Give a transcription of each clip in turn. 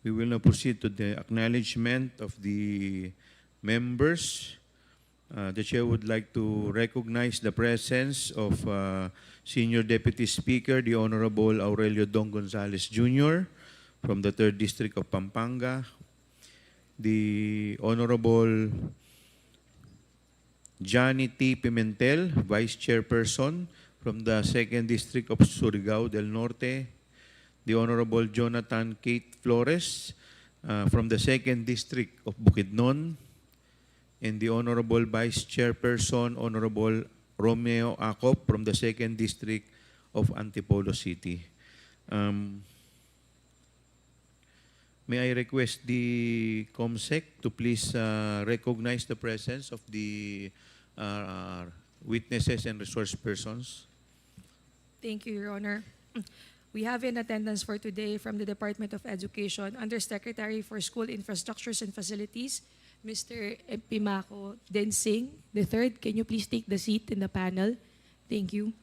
We will now proceed to the acknowledgement of the members. The Chair would like to recognize the presence of Senior Deputy Speaker, the Honorable Aurelio Dong Gonzales Jr. from the 3rd District of Pampanga, the Honorable Johnny T. Pimentel, Vice Chairperson from the 2nd District of Surigao del Norte, the Honorable Jonathan Kate Flores from the 2nd District of Bukidnon, and the Honorable Vice Chairperson, Honorable Romeo Acop from the 2nd District of Antipolo City. May I request the COMSEC to please recognize the presence of the witnesses and resource persons? Thank you, Your Honor. We have in attendance for today from the Department of Education, Undersecretary for School Infrastructures and Facilities, Mr. Pimaco Densing III. Can you please take the seat in the panel? Thank you.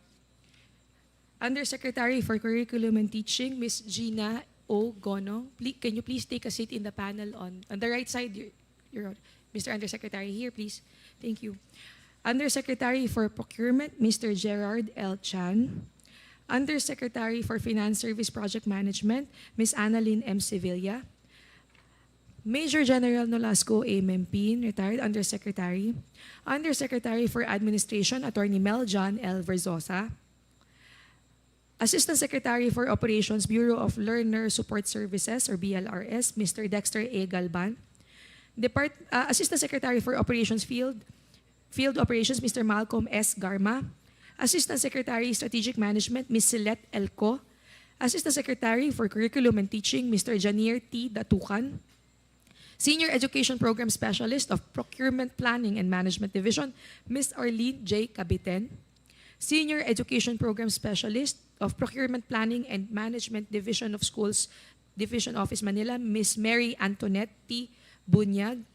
Undersecretary for Curriculum and Teaching, Ms. Gina O. Gono. Can you please take a seat in the panel on the right side, Your Honor. Mr. Undersecretary, here, please. Thank you. Undersecretary for Procurement, Mr. Gerard L. Chan. Undersecretary for Finance Service Project Management, Ms. Annalyn M. Sevilla. Major General Nolasco A. Mempin, retired Undersecretary. Undersecretary for Administration, Attorney Mel John L. Verzosa. Assistant Secretary for Operations, Bureau of Learner Support Services, or BLRS, Mr. Dexter A. Galban. Assistant Secretary for Operations Field Operations, Mr. Malcolm S. Garma. Assistant Secretary, Strategic Management, Ms. Celeste Elco. Assistant Secretary for Curriculum and Teaching, Mr. Janier T. Datukan. Senior Education Program Specialist of Procurement Planning and Management Division, Ms. Arlene J. Cabiten. Senior Education Program Specialist of Procurement Planning and Management Division of Schools, Division Office Manila, Ms. Mary Antoinette T. Bunyag.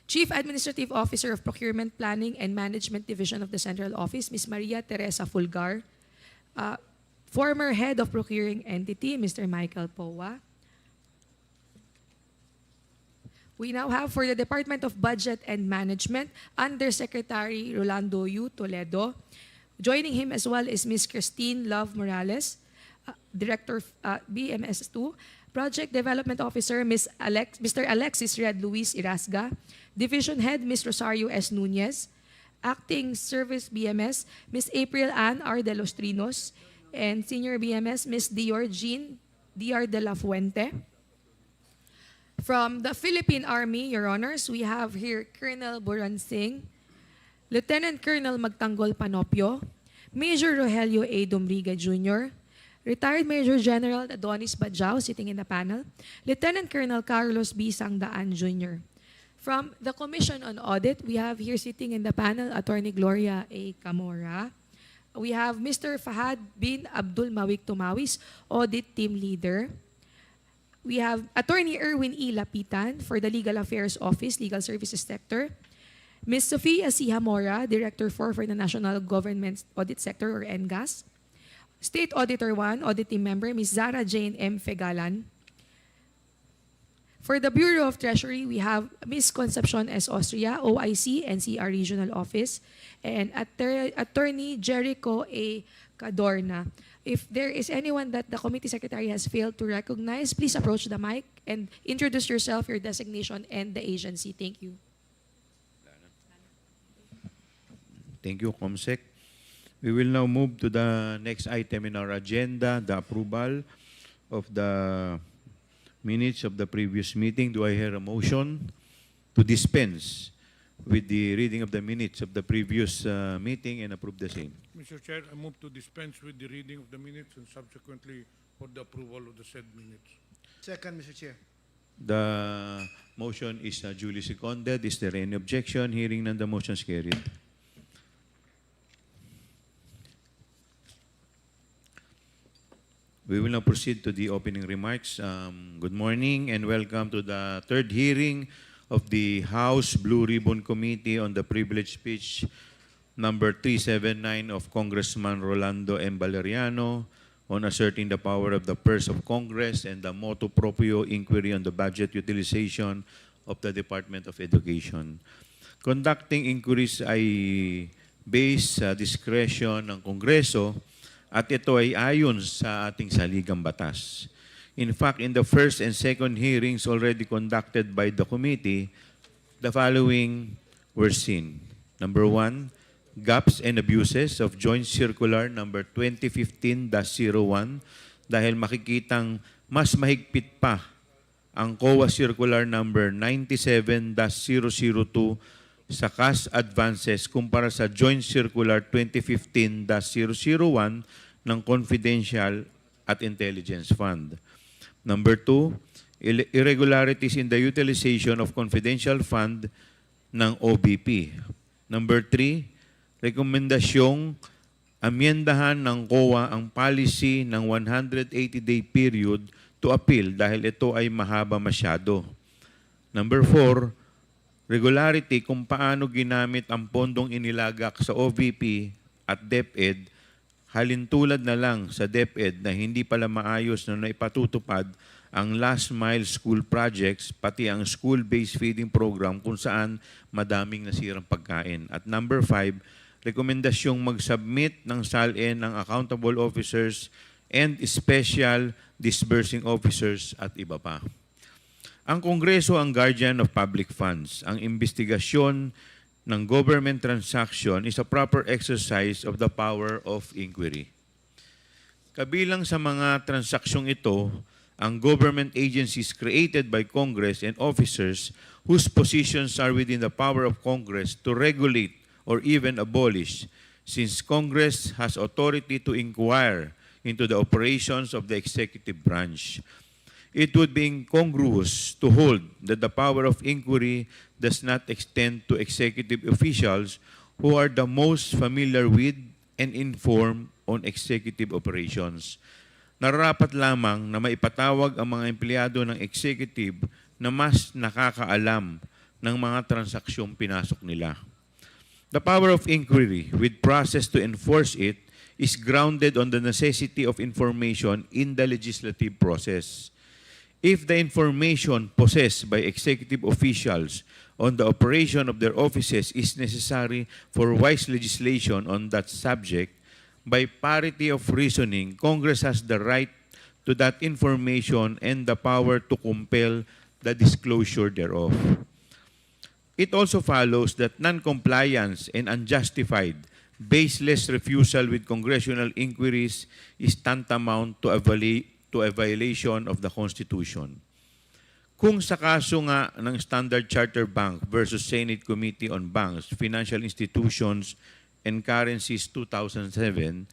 Chief Administrative Officer of Procurement Planning and Management Division of the Central Office, Ms. Maria Teresa Fulgar. Former Head of Procuring Entity, Mr. Michael Powa. We now have for the Department of Budget and Management, Undersecretary Rolando U. Toledo. Joining him as well is Ms. Christine Love Morales, Director BMS2. Project Development Officer, Mr. Alexis Red Luis Irasga. Division Head, Ms. Rosario S. Nunez. Acting Service BMS, Ms. April Ann R. De Los Trinos. And Senior BMS, Ms. Dior Jean Dr. de la Fuente. From the Philippine Army, Your Honors, we have here Colonel Buran Singh, Lieutenant Colonel Magtanggol Panopio, Major Rogelio A. Dumriga Jr., Retired Major General Adonis Bajao, sitting in the panel, Lieutenant Colonel Carlos B. Sangdaan Jr. From the Commission on Audit, we have here sitting in the panel Attorney Gloria A. Camora. We have Mr. Fahad bin Abdul Mawik Tumawis, Audit Team Leader. We have Attorney Erwin E. Lapitan for the Legal Affairs Office, Legal Services Sector. Ms. Sofia C. Hamora, Director 4 for the National Government Audit Sector, or NGAS. State Auditor 1, Audit Team Member, Ms. Zara Jane M. Fegalan. For the Bureau of Treasury, we have Ms. Concepcion S. Austria, OIC, NCR Regional Office, and Attorney Jericho A. Cadorna. If there is anyone that the Committee Secretary has failed to recognize, please approach the mic and introduce yourself, your designation, and the agency. Thank you. Thank you, COMSEC. We will now move to the next item in our agenda, the approval of the minutes of the previous meeting. Do I hear a motion to dispense with the reading of the minutes of the previous meeting and approve the same? Mr. Chair, I move to dispense with the reading of the minutes and subsequently for the approval of the said minutes. Second, Mr. Chair. The motion is duly seconded. Is there any objection? Hearing none, the motion is carried. We will now proceed to the opening remarks. Good morning and welcome to the third hearing of the House Blue Ribbon Committee on the Privilege Speech number 379 of Congressman Rolando M. Valeriano on asserting the power of the purse of Congress and the motu proprio inquiry on the budget utilization of the Department of Education. Conducting inquiries ay based sa discretion ng Kongreso at ito ay ayon sa ating saligang batas. In fact, in the first and second hearings already conducted by the committee, the following were seen. Number 1, gaps and abuses of Joint Circular number 2015-01 dahil makikitang mas mahigpit pa ang COA Circular number 97-002 sa cash advances kumpara sa Joint Circular 2015-001 ng Confidential at Intelligence Fund. Number 2, irregularities in the utilization of confidential fund ng OBP. Number 3, rekomendasyong amyendahan ng COA ang policy ng 180-day period to appeal dahil ito ay mahaba masyado. Number 4, regularity kung paano ginamit ang pondong inilagak sa OVP at DepEd, halintulad na lang sa DepEd na hindi pala maayos na naipatutupad ang last mile school projects, pati ang school-based feeding program kung saan madaming nasirang pagkain. At number 5, rekomendasyong mag-submit ng SALN ng accountable officers and special disbursing officers at iba pa. Ang Kongreso ang guardian of public funds. Ang investigasyon ng government transaction is a proper exercise of the power of inquiry. Kabilang sa mga transaksyong ito, ang government agencies created by Congress and officers whose positions are within the power of Congress to regulate or even abolish, since Congress has authority to inquire into the operations of the executive branch. It would be incongruous to hold that the power of inquiry does not extend to executive officials who are the most familiar with and informed on executive operations. Nararapat lamang na maipatawag ang mga empleyado ng executive na mas nakakaalam ng mga transaksyong pinasok nila. The power of inquiry with process to enforce it is grounded on the necessity of information in the legislative process. If the information possessed by executive officials on the operation of their offices is necessary for wise legislation on that subject, by parity of reasoning, Congress has the right to that information and the power to compel the disclosure thereof. It also follows that non-compliance and unjustified, baseless refusal with congressional inquiries is tantamount to a violation of the Constitution. Kung sa kaso nga ng Standard Chartered Bank versus Senate Committee on Banks, Financial Institutions, and Currencies 2007,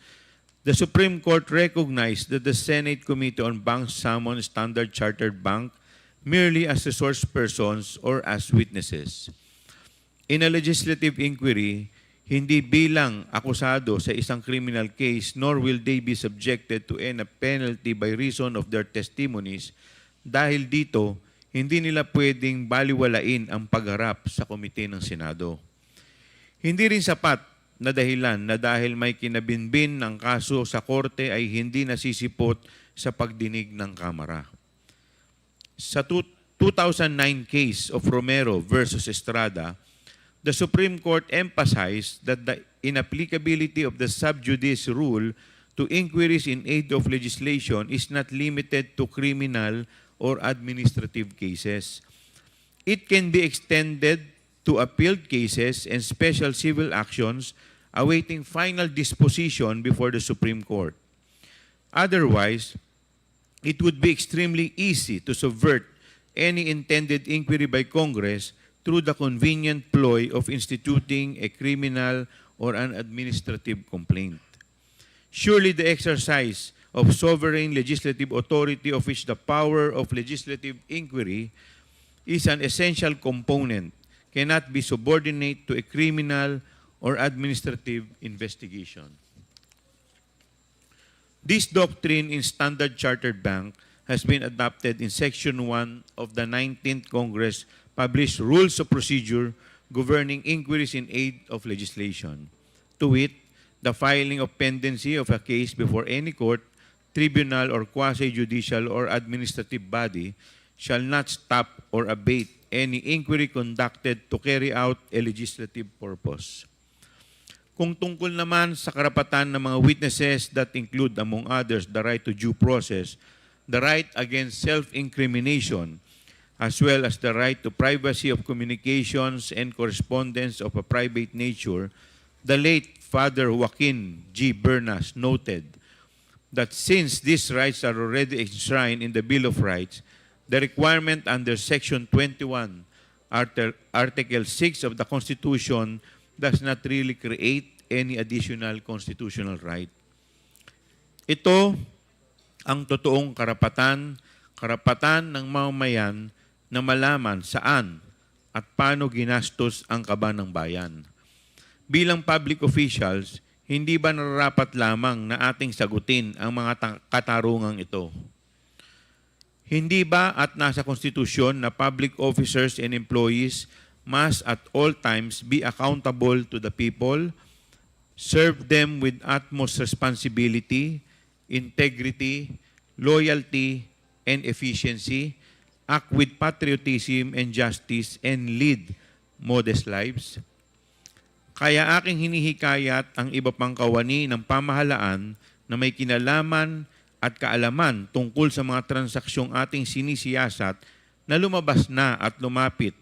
the Supreme Court recognized that the Senate Committee on Banks summoned Standard Chartered Bank merely as resource persons or as witnesses. In a legislative inquiry, hindi bilang akusado sa isang criminal case, nor will they be subjected to any penalty by reason of their testimonies. Dahil dito, hindi nila pwedeng baliwalain ang pagharap sa komite ng Senado. Hindi rin sapat na dahilan na dahil may kinabinbin ng kaso sa korte ay hindi nasisipot sa pagdinig ng Kamara. Sa 2009 case of Romero versus Estrada, the Supreme Court emphasized that the inapplicability of the sub judice rule to inquiries in aid of legislation is not limited to criminal or administrative cases. It can be extended to appealed cases and special civil actions awaiting final disposition before the Supreme Court. Otherwise, it would be extremely easy to subvert any intended inquiry by Congress through the convenient ploy of instituting a criminal or an administrative complaint. Surely the exercise of sovereign legislative authority of which the power of legislative inquiry is an essential component cannot be subordinate to a criminal or administrative investigation. This doctrine in Standard Chartered Bank has been adopted in Section 1 of the 19th Congress published Rules of Procedure governing inquiries in aid of legislation. To wit, the filing of pendency of a case before any court, tribunal or quasi-judicial or administrative body shall not stop or abate any inquiry conducted to carry out a legislative purpose. Kung tungkol naman sa karapatan ng mga witnesses that include, among others, the right to due process, the right against self-incrimination, as well as the right to privacy of communications and correspondence of a private nature, the late Father Joaquin G. Bernas noted that since these rights are already enshrined in the Bill of Rights, the requirement under Section 21, Article 6 of the Constitution does not really create any additional constitutional right. Ito ang totoong karapatan ng mamamayan na malaman saan at paano ginastos ang kaban ng bayan. Bilang public officials, hindi ba nararapat lamang na ating sagutin ang mga katarungang ito? Hindi ba at nasa konstitusyon na public officers and employees must at all times be accountable to the people, serve them with utmost responsibility, integrity, loyalty, and efficiency, act with patriotism and justice, and lead modest lives? Kaya aking hinihikayat ang iba pang kawani ng pamahalaan na may kinalaman at kaalaman tungkol sa mga transaksyong ating sinisiyasat na lumabas na at lumapit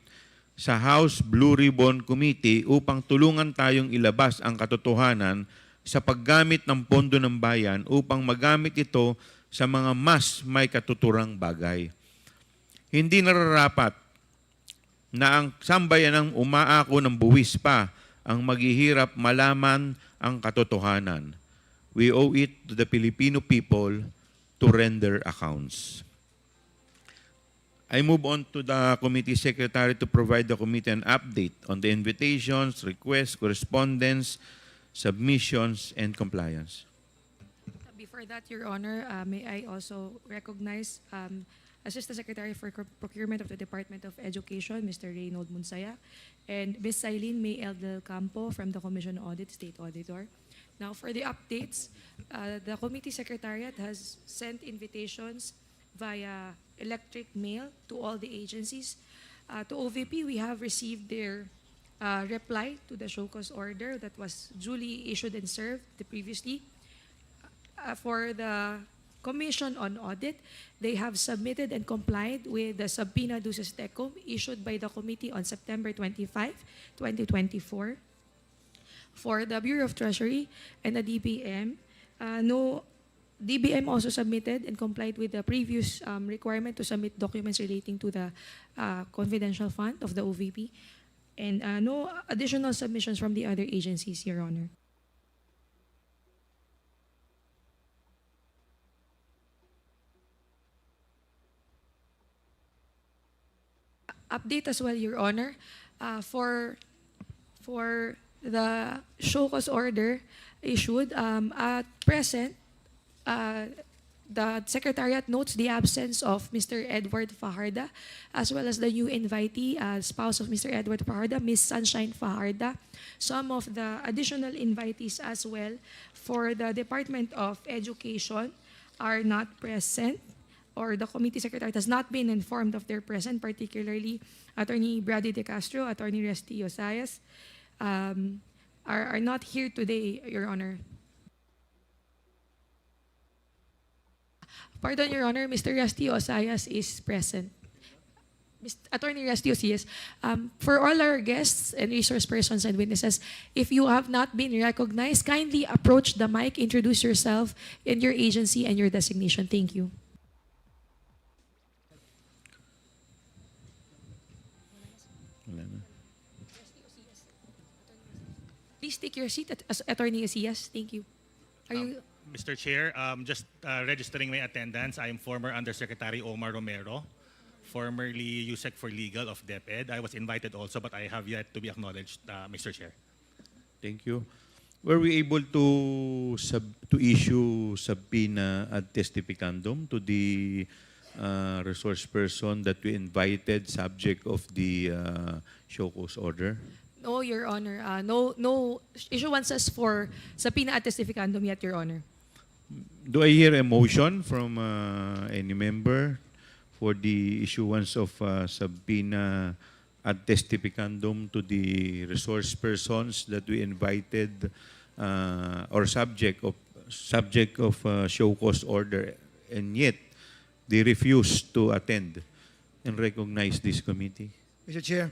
sa House Blue Ribbon Committee upang tulungan tayong ilabas ang katotohanan sa paggamit ng pondo ng bayan upang magamit ito sa mga mas may katuturang bagay. Hindi nararapat na ang sambayanang umaako ng buwis pa ang maghihirap malaman ang katotohanan. We owe it to the Filipino people to render accounts. I move on to the committee secretary to provide the committee an update on the invitations, requests, correspondence, submissions, and compliance. Before that, Your Honor, may I also recognize Assistant Secretary for Procurement of the Department of Education, Mr. Reynold Munsaya, and Ms. Silene May L. Del Campo from the Commission on Audit, State Auditor. Now, for the updates, the Committee Secretariat has sent invitations via electric mail to all the agencies. To OVP, we have received their reply to the show cause order that was duly issued and served previously. For the Commission on Audit, they have submitted and complied with the subpoena duces tecum issued by the committee on September 25, 2024. For the Bureau of Treasury and the DBM, DBM also submitted and complied with the previous requirement to submit documents relating to the confidential fund of the OVP, and no additional submissions from the other agencies, Your Honor. Update as well, Your Honor, for the show cause order issued at present, the Secretariat notes the absence of Mr. Edward Fajarda, as well as the new invitee, spouse of Mr. Edward Fajarda, Ms. Sunshine Fajarda. Some of the additional invitees as well for the Department of Education are not present, or the committee secretary has not been informed of their presence, particularly Attorney Brady De Castro, Attorney Resty Osayas, are not here today, Your Honor. Pardon, Your Honor, Mr. Resty Osayas is present. Attorney Resty Osayas, for all our guests and resource persons and witnesses, if you have not been recognized, kindly approach the mic, introduce yourself and your agency and your designation. Thank you. Please take your seat, Attorney Osayas. Thank you. Are you? Mr. Chair, just registering my attendance, I am former Undersecretary Omar Romero, formerly USEC for Legal of DepEd. I was invited also, but I have yet to be acknowledged, Mr. Chair. Thank you. Were we able to issue subpoena ad testificandum to the resource person that we invited, subject of the show cause order? No, Your Honor. No issuances for subpoena ad testificandum yet, Your Honor. Do I hear a motion from any member for the issuance of subpoena ad testificandum to the resource persons that we invited or subject of show cause order, and yet they refused to attend and recognize this committee? Mr. Chair,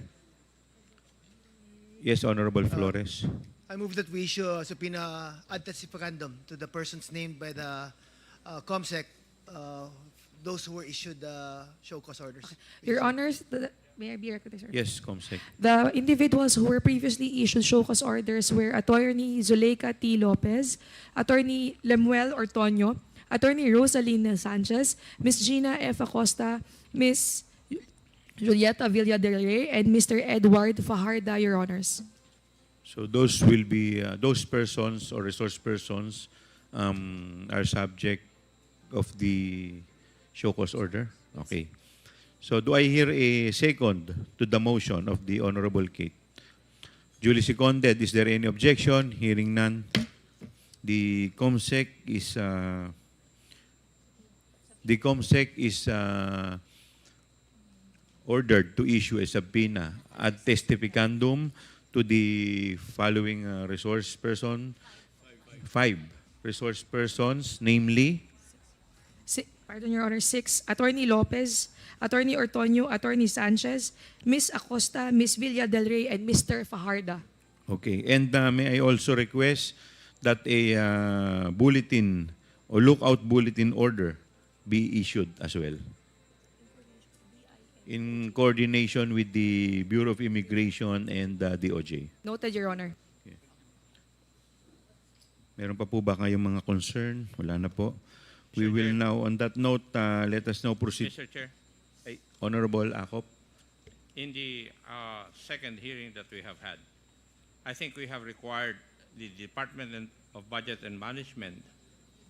Yes, Honorable Flores. I move that we issue a subpoena ad testificandum to the persons named by the COMSEC, those who were issued the show cause orders. Your Honors, may I be recognized, sir? Yes, Comsec. The individuals who were previously issued show cause orders were Attorney Zuleika T. Lopez, Attorney Lemuel Ortonio, Attorney Rosalina Sanchez, Ms. Gina F. Acosta, Ms. Julieta Villa del Rey, and Mr. Edward Fajarda, Your Honors. So those will be, those persons or resource persons are subject of the show cause order? Okay. So do I hear a second to the motion of the Honorable Kate? Duly seconded. Is there any objection? Hearing none. The COMSEC is ordered to issue a subpoena ad testificandum to the following resource person, 5 resource persons, namely Pardon, Your Honor, 6, Attorney Lopez, Attorney Ortonio, Attorney Sanchez, Ms. Acosta, Ms. Villa del Rey, and Mr. Fajarda. Okay. And may I also request that a bulletin or lookout bulletin order be issued as well, in coordination with the Bureau of Immigration and DOJ. Noted, Your Honor. Meron pa po ba kayong mga concern? Wala na po. We will now, on that note, let us now proceed. Mr. Chair, Honorable Acop. in the second hearing that we have had, I think we have required the Department of Budget and Management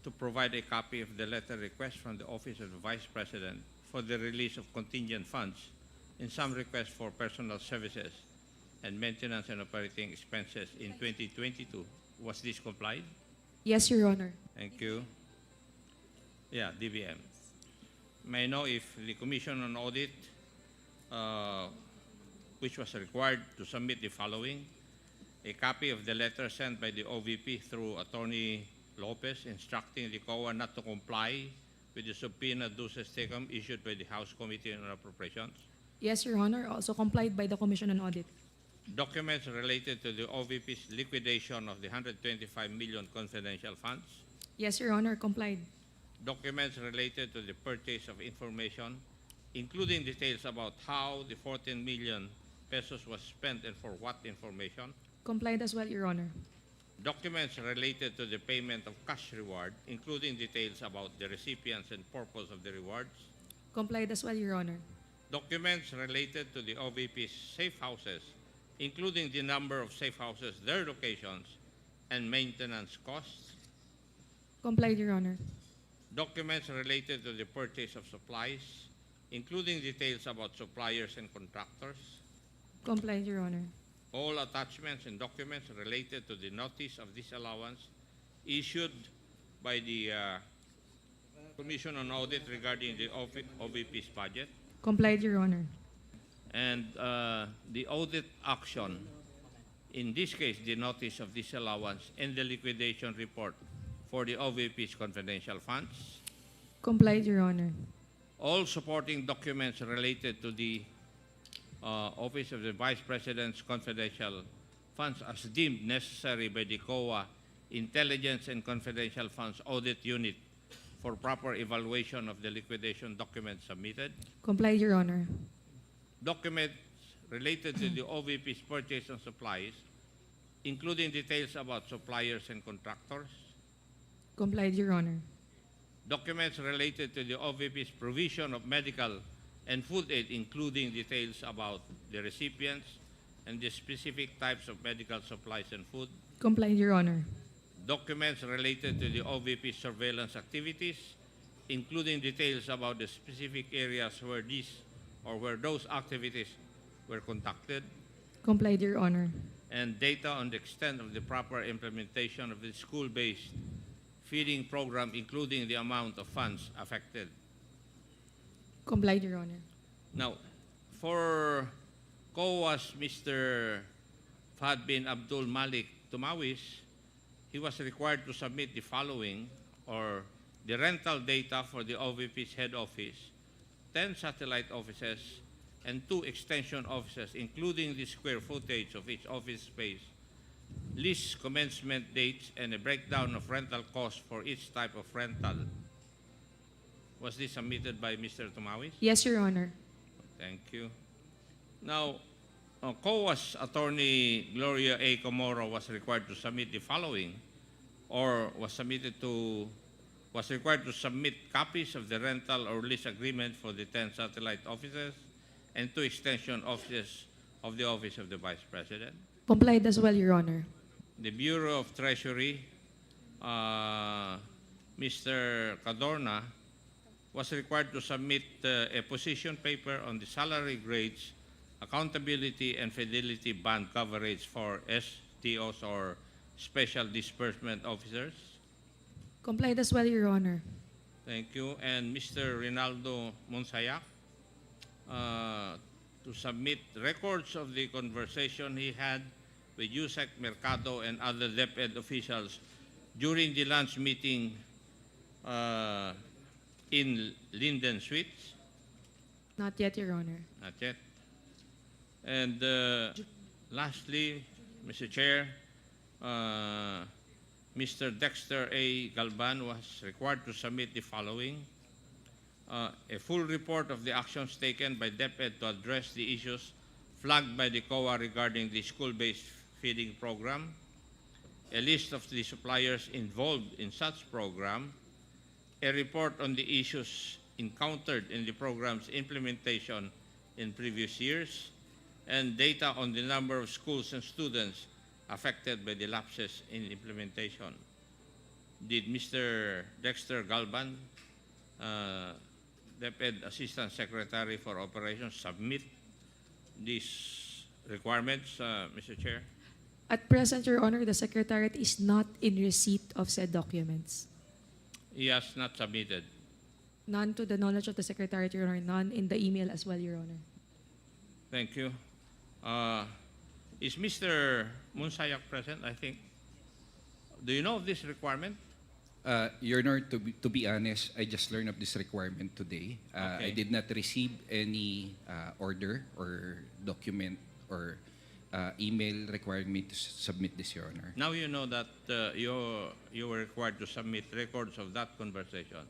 to provide a copy of the letter request from the Office of the Vice President for the release of contingent funds in some requests for personal services and maintenance and operating expenses in 2022. Was this complied? Yes, Your Honor. Thank you. Yeah, DBM. May I know if the Commission on Audit, which was required to submit the following: a copy of the letter sent by the OVP through Attorney Lopez instructing the COA not to comply with the subpoena duces tecum issued by the House Committee on Appropriations; Yes, Your Honor. Also complied by the Commission on Audit. documents related to the OVP's liquidation of the 125 million confidential funds; Yes, Your Honor. Complied. documents related to the purchase of information, including details about how the 14 million pesos was spent and for what information; Complied as well, Your Honor. documents related to the payment of cash reward, including details about the recipients and purpose of the rewards; Complied as well, Your Honor. documents related to the OVP's safe houses, including the number of safe houses, their locations, and maintenance costs; Complied, Your Honor. documents related to the purchase of supplies, including details about suppliers and contractors; Complied, Your Honor. all attachments and documents related to the notice of disallowance issued by the Commission on Audit regarding the OVP's budget; Complied, Your Honor. and the audit action, in this case, the notice of disallowance and the liquidation report for the OVP's confidential funds; Complied, Your Honor. all supporting documents related to the Office of the Vice President's confidential funds as deemed necessary by the COA Intelligence and Confidential Funds Audit Unit for proper evaluation of the liquidation documents submitted; Complied, Your Honor. documents related to the OVP's purchase and supplies, including details about suppliers and contractors; Complied, Your Honor. documents related to the OVP's provision of medical and food aid, including details about the recipients and the specific types of medical supplies and food; Complied, Your Honor. documents related to the OVP's surveillance activities, including details about the specific areas where those activities were conducted; Complied, Your Honor. and data on the extent of the proper implementation of the school-based feeding program, including the amount of funds affected. Complied, Your Honor. Now, for COA's Mr. Fahad bin Abdul Malik Tumawis, he was required to submit the following, or the rental data for the OVP's head office, 10 satellite offices, and 2 extension offices, including the square footage of each office space, lease commencement dates, and a breakdown of rental costs for each type of rental. Was this submitted by Mr. Tumawis? Yes, Your Honor. Thank you. Now, COA's attorney Gloria A. Comoro was required to submit the following, or was required to submit copies of the rental or lease agreement for the 10 satellite offices and 2 extension offices of the Office of the Vice President. Complied as well, Your Honor. The Bureau of Treasury, Mr. Cadorna, was required to submit a position paper on the salary grades, accountability, and fidelity band coverage for STOs, or Special Disbursement Officers. Complied as well, Your Honor. Thank you. And Mr. Rinaldo Monsayak, to submit records of the conversation he had with Yusek Mercado and other DepEd officials during the lunch meeting in Linden Suites. Not yet, Your Honor. Not yet. And lastly, Mr. Chair, Mr. Dexter A. Galban was required to submit the following: a full report of the actions taken by DepEd to address the issues flagged by the COA regarding the school-based feeding program, a list of the suppliers involved in such program, a report on the issues encountered in the program's implementation in previous years, and data on the number of schools and students affected by the lapses in implementation. Did Mr. Dexter Galban, DepEd Assistant Secretary for Operations, submit these requirements, Mr. Chair? At present, Your Honor, the Secretariat is not in receipt of said documents. He has not submitted. None to the knowledge of the Secretariat, Your Honor. None in the email as well, Your Honor. Thank you. Is Mr. Monsayak present, I think? Do you know of this requirement? Your Honor, to be honest, I just learned of this requirement today. Okay. I did not receive any order or document or email requiring me to submit this, Your Honor. Now you know that you were required to submit records of that conversation.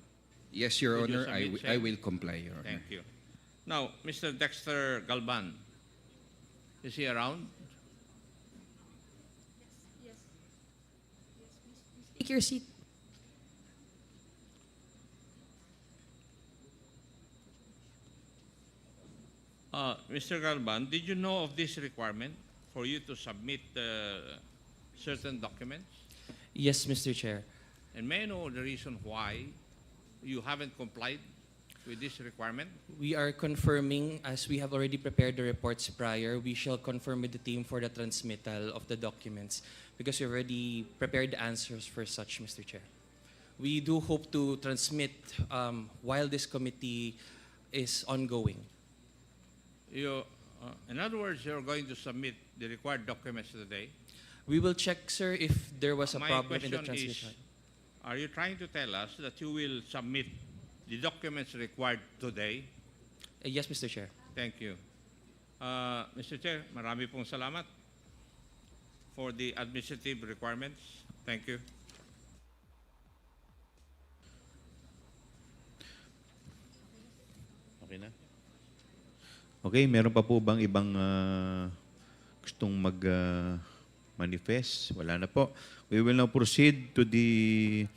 Yes, Your Could you Honor, submit, I sir? will comply, Your Honor. Thank you. Now, Mr. Dexter Galban, is he around? Take your seat. Mr. Galban, did you know of this requirement for you to submit certain documents? Yes, Mr. Chair. And may I know the reason why you haven't complied with this requirement? We are confirming, as we have already prepared the reports prior, we shall confirm with the team for the transmittal of the documents because we already prepared the answers for such, Mr. Chair. We do hope to transmit while this committee is ongoing. In other words, you're going to submit the required documents today. We will check, sir, if there was a My problem in the question is, transmission. are you trying to tell us that you will submit the documents required today? Yes, Mr. Chair. Thank you. Mr. Chair, marami pong salamat for the administrative requirements. Thank you. Okay na? Okay, meron pa po bang ibang gustong mag-manifest? Wala na po. We will now proceed to the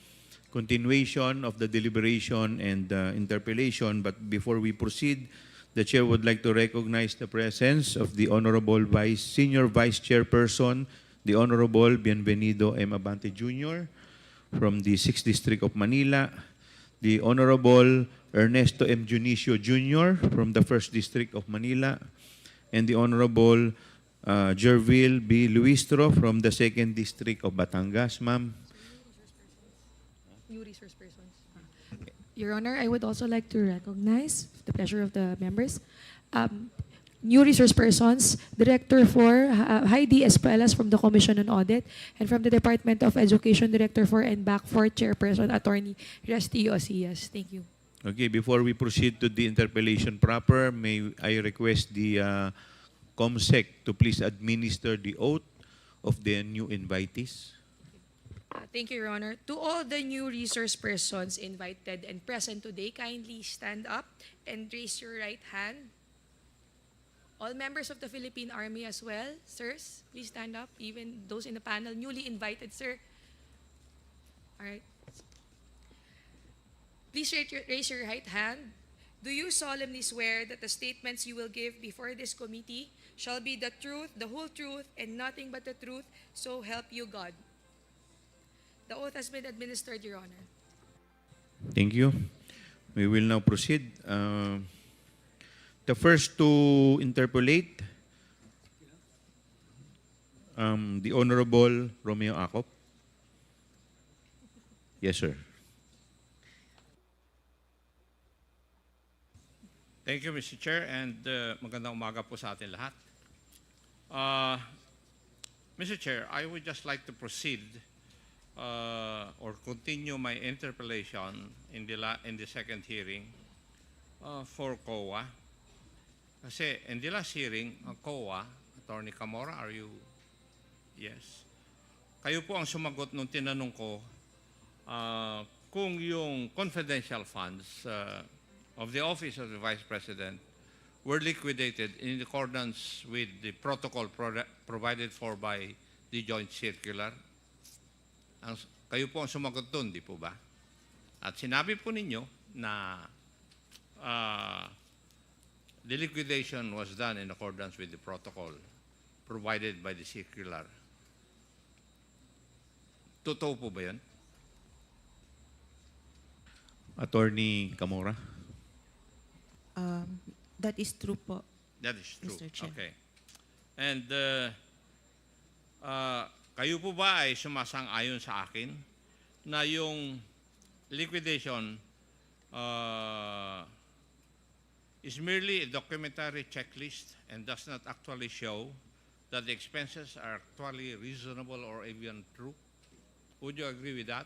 continuation of the deliberation and interpellation. But before we proceed, the Chair would like to recognize the presence of the Honorable Senior Vice Chairperson, the Honorable Bienvenido M. Abante Jr. from the 6th District of Manila, the Honorable Ernesto M. Junicio Jr. from the 1st District of Manila, and the Honorable Jervil B. Luistro from the 2nd District of Batangas. Ma'am. New resource persons. Your Honor, I would also like to recognize the pleasure of the members. New resource persons, Director for Heidi Espuelas from the Commission on Audit, and from the Department of Education, Director for and back for Chairperson Attorney Resty Osias. Thank you. Okay, before we proceed to the interpellation proper, may I request the COMSEC to please administer the oath of the new invitees. Thank you, Your Honor. To all the new resource persons invited and present today, kindly stand up and raise your right hand. All members of the Philippine Army as well, sirs, please stand up. Even those in the panel, newly invited, sir. All right. Please raise your right hand. Do you solemnly swear that the statements you will give before this committee shall be the truth, the whole truth, and nothing but the truth, so help you God? The oath has been administered, Your Honor. Thank you. We will now proceed. The first to interpolate, the Honorable Romeo Acop. Yes, sir. Thank you, Mr. Chair, and magandang umaga po sa atin lahat. Mr. Chair, I would just like to proceed or continue my interpellation in the second hearing for COA. Kasi in the last hearing, ang COA, Attorney Camora, are you? Yes. Kayo po ang sumagot nung tinanong ko kung yung confidential funds of the Office of the Vice President were liquidated in accordance with the protocol provided for by the Joint Circular. Kayo po ang sumagot doon, di po ba? At sinabi po ninyo na the liquidation was done in accordance with the protocol provided by the circular. Totoo po ba yun? Attorney Camora. That is true po. That is true. Mr. Chair. Okay. And kayo po ba ay sumasang-ayon sa akin na yung liquidation is merely a documentary checklist and does not actually show that the expenses are actually reasonable or even true? Would you agree with that?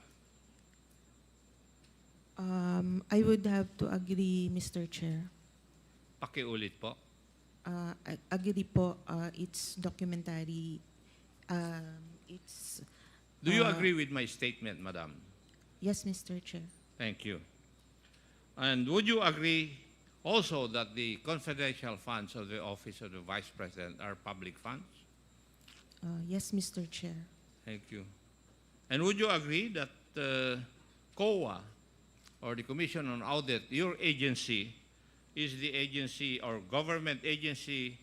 I would have to agree, Mr. Chair. Pakiulit po. Agree po, it's documentary. Do you agree with my statement, Madam? Yes, Mr. Chair. Thank you. And would you agree also that the confidential funds of the Office of the Vice President are public funds? Yes, Mr. Chair. Thank you. And would you agree that COA, or the Commission on Audit, your agency, is the agency or government agency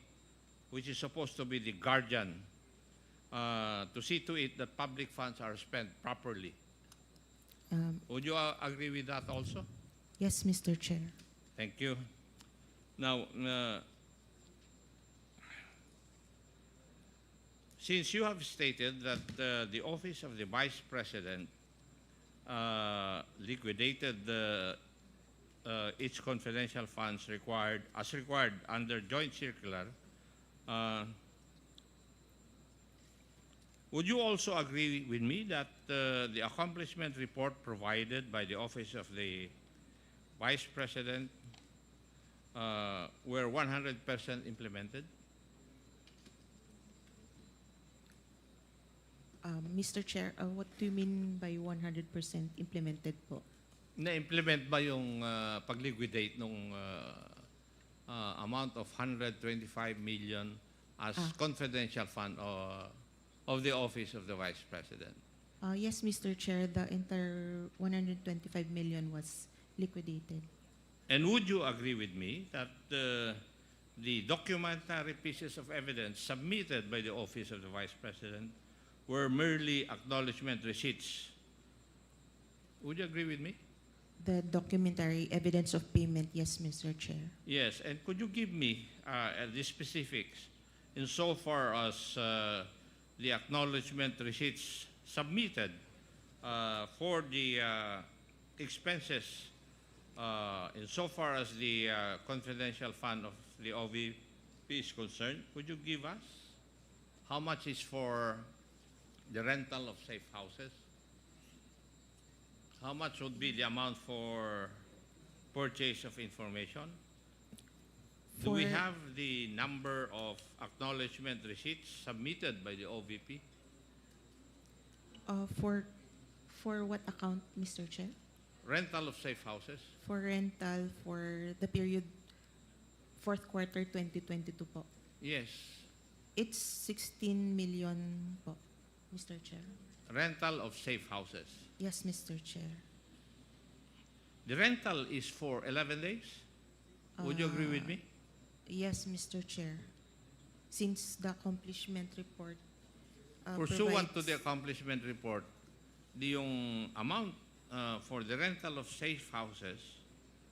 which is supposed to be the guardian to see to it that public funds are spent properly? Would you agree with that also? Yes, Mr. Chair. Thank you. Now, since you have stated that the Office of the Vice President liquidated its confidential funds required under Joint Circular, would you also agree with me that the accomplishment report provided by the Office of the Vice President were 100% implemented? Mr. Chair, what do you mean by 100% implemented po? Na-implement ba yung pag-liquidate nung amount of 125 million as confidential fund of the Office of the Vice President? Yes, Mr. Chair, the entire 125 million was liquidated. And would you agree with me that the documentary pieces of evidence submitted by the Office of the Vice President were merely acknowledgement receipts? Would you agree with me? The documentary evidence of payment, yes, Mr. Chair. Yes, and could you give me the specifics insofar as the acknowledgement receipts submitted for the expenses, insofar as the confidential fund of the OVP is concerned, could you give us how much is for the rental of safe houses? How much would be the amount for purchase of information? Do we For- have the number of acknowledgement receipts submitted by the OVP? For what account, Mr. Chair? Rental of safe houses? For rental for the period fourth quarter 2022 po. Yes. It's 16 million po, Mr. Chair. Rental of safe houses. Yes, Mr. Chair. The rental is for 11 days? Would you agree with me? Yes, Mr. Chair. Since the accomplishment report Pursuant to provides- the accomplishment report, yung amount for the rental of safe houses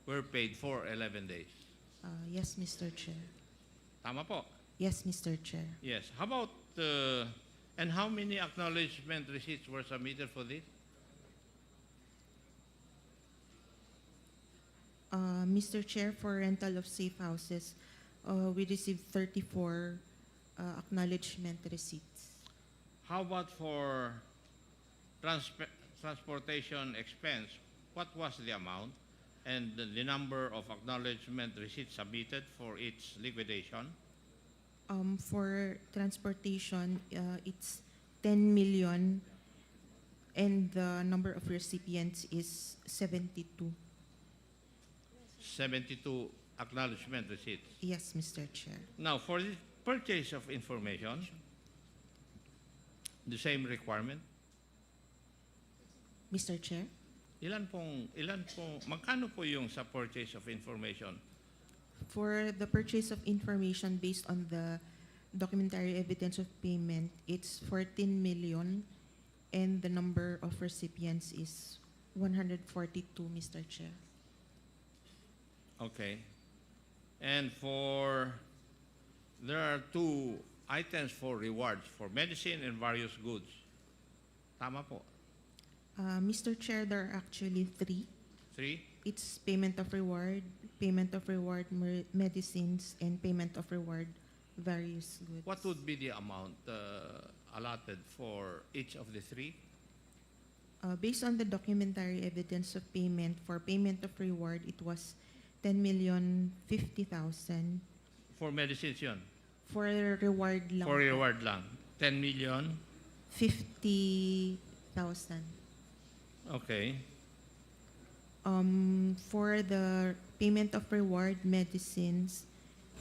were paid for 11 days. Yes, Mr. Chair. Tama po? Yes, Mr. Chair. Yes. How about, and how many acknowledgement receipts were submitted for this? Mr. Chair, for rental of safe houses, we received 34 acknowledgement receipts. How about for transportation expense? What was the amount and the number of acknowledgement receipts submitted for its liquidation? For transportation, it's 10 million, and the number of recipients is 72. 72 acknowledgement receipts. Yes, Mr. Chair. Now, for the purchase of information, the same requirement. Mr. Chair? Magkano po yung sa purchase of information? For the purchase of information based on the documentary evidence of payment, it's 14 million, and the number of recipients is 142, Mr. Chair. Okay. And there are two items for rewards for medicine and various goods. Tama po. Mr. Chair, there are actually three. Three? It's payment of reward medicines, and payment of reward various goods. What would be the amount allotted for each of the three? Based on the documentary evidence of payment, for payment of reward, it was 10,050,000. For medicines yun? For reward lang. For reward lang. 10 million? 50,000. Okay. For the payment of reward medicines,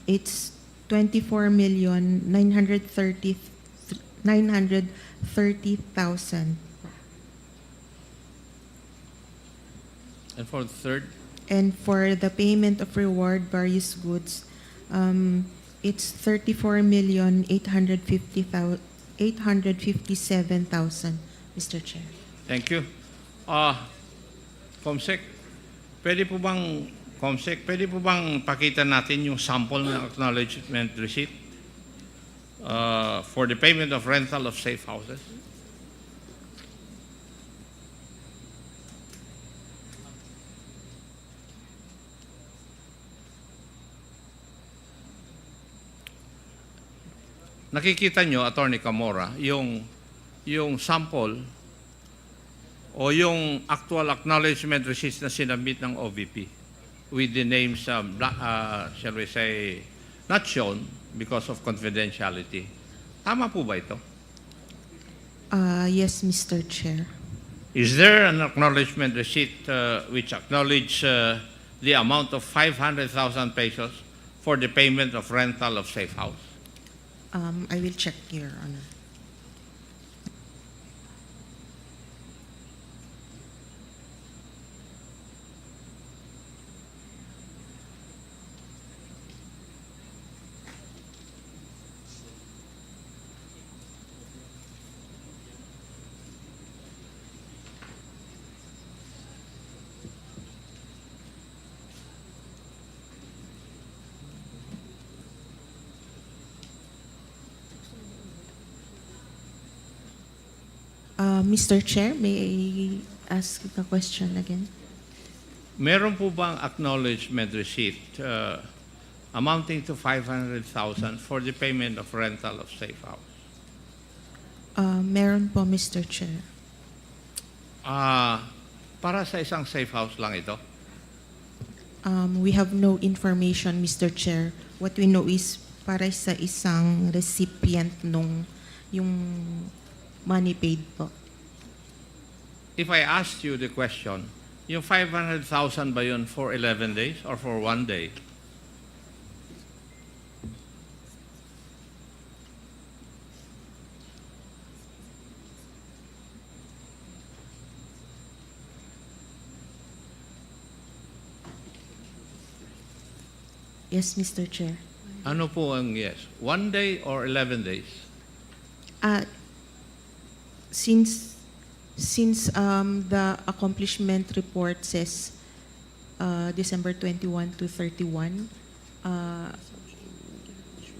it's 24,930,000. And for the third? And for the payment of reward various goods, it's 34,857,000, Mr. Chair. Thank you. Comsec, pwede po bang pakita natin yung sample ng acknowledgement receipt for the payment of rental of safe houses? Nakikita nyo, Attorney Camora, yung sample o yung actual acknowledgement receipts na sinabit ng OVP with the names, shall we say, not shown because of confidentiality. Tama po ba ito? Yes, Mr. Chair. Is there an acknowledgement receipt which acknowledge the amount of 500,000 pesos for the payment of rental of safe house? I will check, Your Honor. Mr. Chair, may I ask a question again? Meron po bang acknowledgement receipt amounting to 500,000 for the payment of rental of safe house? Meron po, Mr. Chair. Para sa isang safe house lang ito? We have no information, Mr. Chair. What we know is para sa isang recipient nung yung money paid po. If I asked you the question, yung 500,000 ba yun for 11 days or for 1 day? Yes, Mr. Chair. Ano po ang yes? 1 day or 11 days? Since the accomplishment report says December 21 to 31,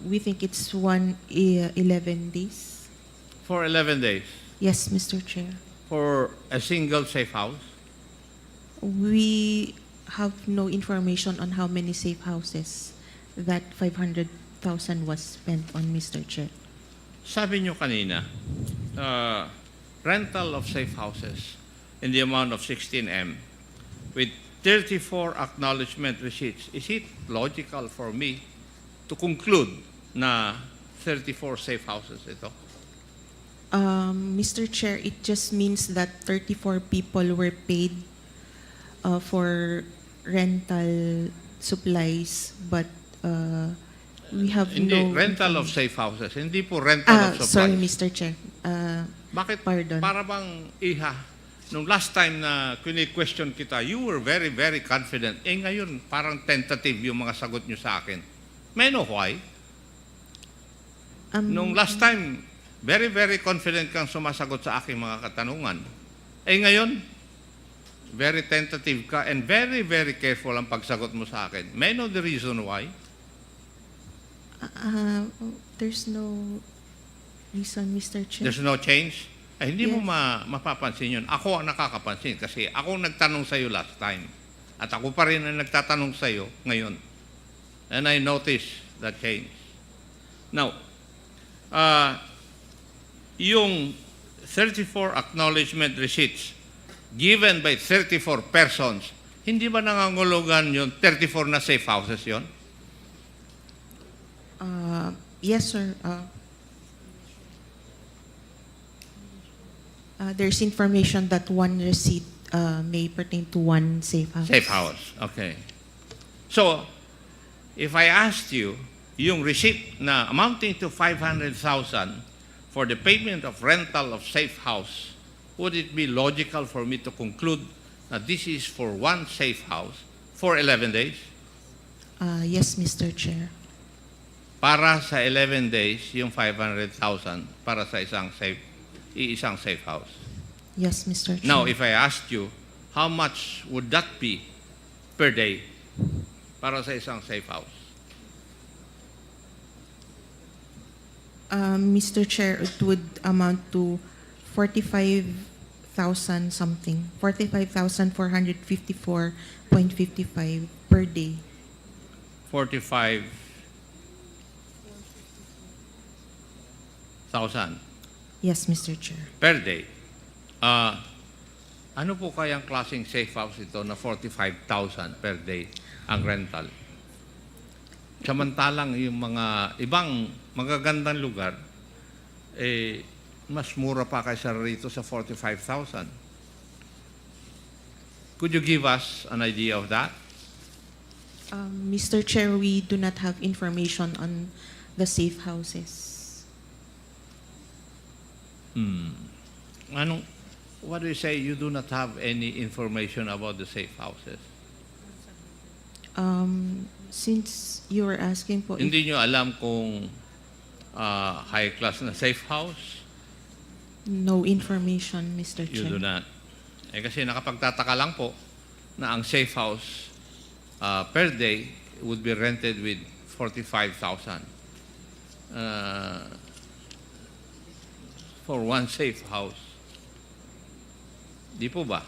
we think it's 11 days. For 11 days? Yes, Mr. Chair. For a single safe house? We have no information on how many safe houses that 500,000 was spent on, Mr. Chair. Sabi nyo kanina, rental of safe houses in the amount of 16M with 34 acknowledgement receipts. Is it logical for me to conclude na 34 safe houses ito? Mr. Chair, it just means that 34 people were paid for rental supplies, but we have Hindi, no rental of safe houses. Hindi po rental of supplies. sorry, Mr. Chair. Bakit Pardon. para bang iha? Nung last time na question kita, you were very, very confident. Eh ngayon, parang tentative yung mga sagot nyo sa akin. May know why? Nung last time, very, very confident kang sumasagot sa aking mga katanungan. Eh ngayon, very tentative ka and very, very careful ang pagsagot mo sa akin. May know the reason why? There's no reason, Mr. Chair. There's no change? Ay, hindi mo mapapansin yun. Ako ang nakakapansin kasi ako nagtanong sa iyo last time. At ako pa rin ang nagtatanong sa iyo ngayon. And I noticed that change. Now, yung 34 acknowledgement receipts given by 34 persons, hindi ba nangangulugan yung 34 na safe houses yon? Yes, sir. There's information that one receipt may pertain to one safe house. Safe house, okay. So, if I asked you, yung receipt na amounting to 500,000 for the payment of rental of safe house, would it be logical for me to conclude that this is for one safe house for 11 days? Yes, Mr. Chair. Para sa 11 days, yung 500,000 para sa isang safe house. Yes, Mr. Chair. Now, if I asked you, how much would that be per day para sa isang safe house? Mr. Chair, it would amount to 45,000 something. 45,454.55 per day. 45,000 Yes, Mr. Chair. per day. Ano po kayang klaseng safe house ito na 45,000 per day ang rental? Samantalang yung mga ibang magagandang lugar, mas mura pa kaysa rito sa 45,000. Could you give us an idea of that? Mr. Chair, we do not have information on the safe houses. What do you say? You do not have any information about the safe houses? Since you were asking po, Hindi nyo alam kung high class na safe house? no information, Mr. You Chair. do not. Kasi nakapagtataka lang po na ang safe house per day would be rented with 45,000 for one safe house. Di po ba?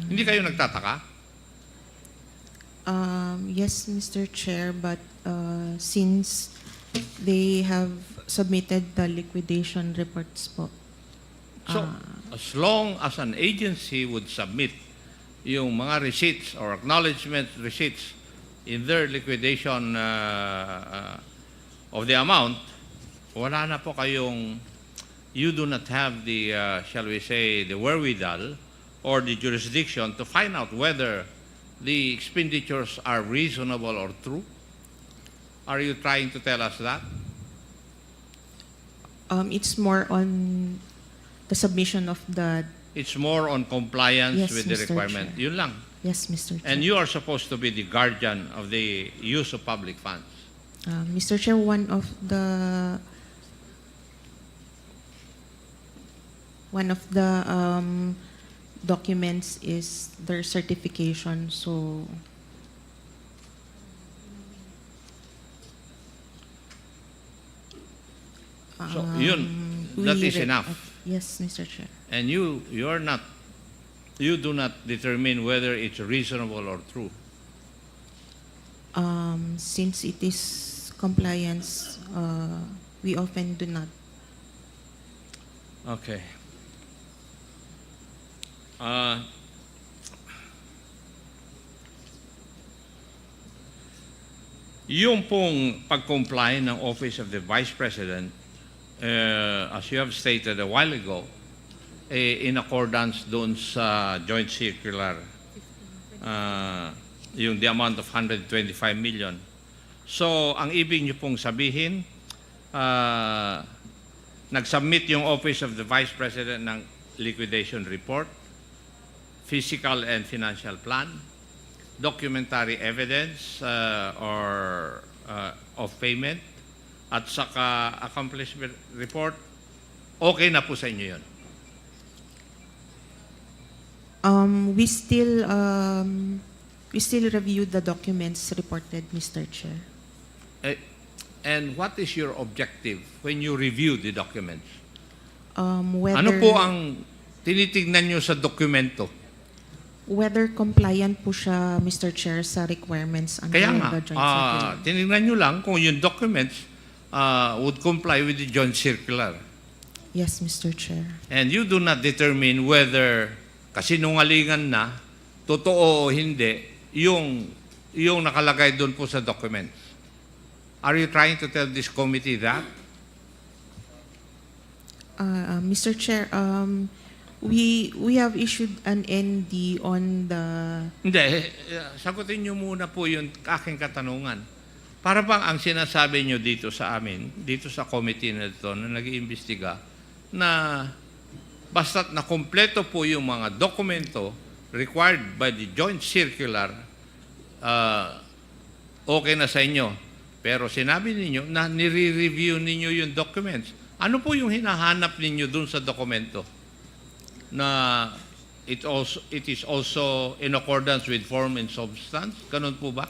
Hindi kayo nagtataka? Yes, Mr. Chair, but since they have submitted the liquidation reports po. So, as long as an agency would submit yung mga receipts or acknowledgement receipts in their liquidation of the amount, wala na po kayong, you do not have the, shall we say, the wherewithal or the jurisdiction to find out whether the expenditures are reasonable or true? Are you trying to tell us that? It's more on the submission of the, It's more on compliance Yes, with the Mr. requirement. Chair. Yun lang. yes, Mr. Chair. And you are supposed to be the guardian of the use of public funds. Mr. Chair, one of the documents is their certification, so So, yun, that we is enough. Yes, Mr. Chair. And you do not determine whether it's reasonable or true. Since it is compliance, we often do not. Okay. Yung pong pag-comply ng Office of the Vice President, as you have stated a while ago, in accordance doon sa joint circular, yung the amount of 125 million. So, ang ibig niyo pong sabihin, nag-submit yung Office of the Vice President ng liquidation report, physical and financial plan, documentary evidence of payment, at saka accomplishment report, okay na po sa inyo yun? We still review the documents reported, Mr. Chair. And what is your objective when you review the documents? Whether, Ano po ang tinitignan nyo sa dokumento? whether compliant po siya, Mr. Chair, sa requirements under Kaya nga, the joint circular. tinignan nyo lang kung yung documents would comply with the joint circular. Yes, Mr. Chair. And you do not determine whether kasinungalingan na, totoo o hindi, yung nakalagay doon po sa documents. Are you trying to tell this committee that? Mr. Chair, we have issued an ND on the... Hindi, sagutin nyo muna po yung aking katanungan. Para bang ang sinasabi nyo dito sa amin, dito sa committee na ito na nag-iimbestiga, na basta't na kompleto po yung mga dokumento required by the joint circular, okay na sa inyo. Pero sinabi ninyo na nire-review ninyo yung documents. Ano po yung hinahanap ninyo dun sa dokumento? Na it is also in accordance with form and substance? Ganun po ba?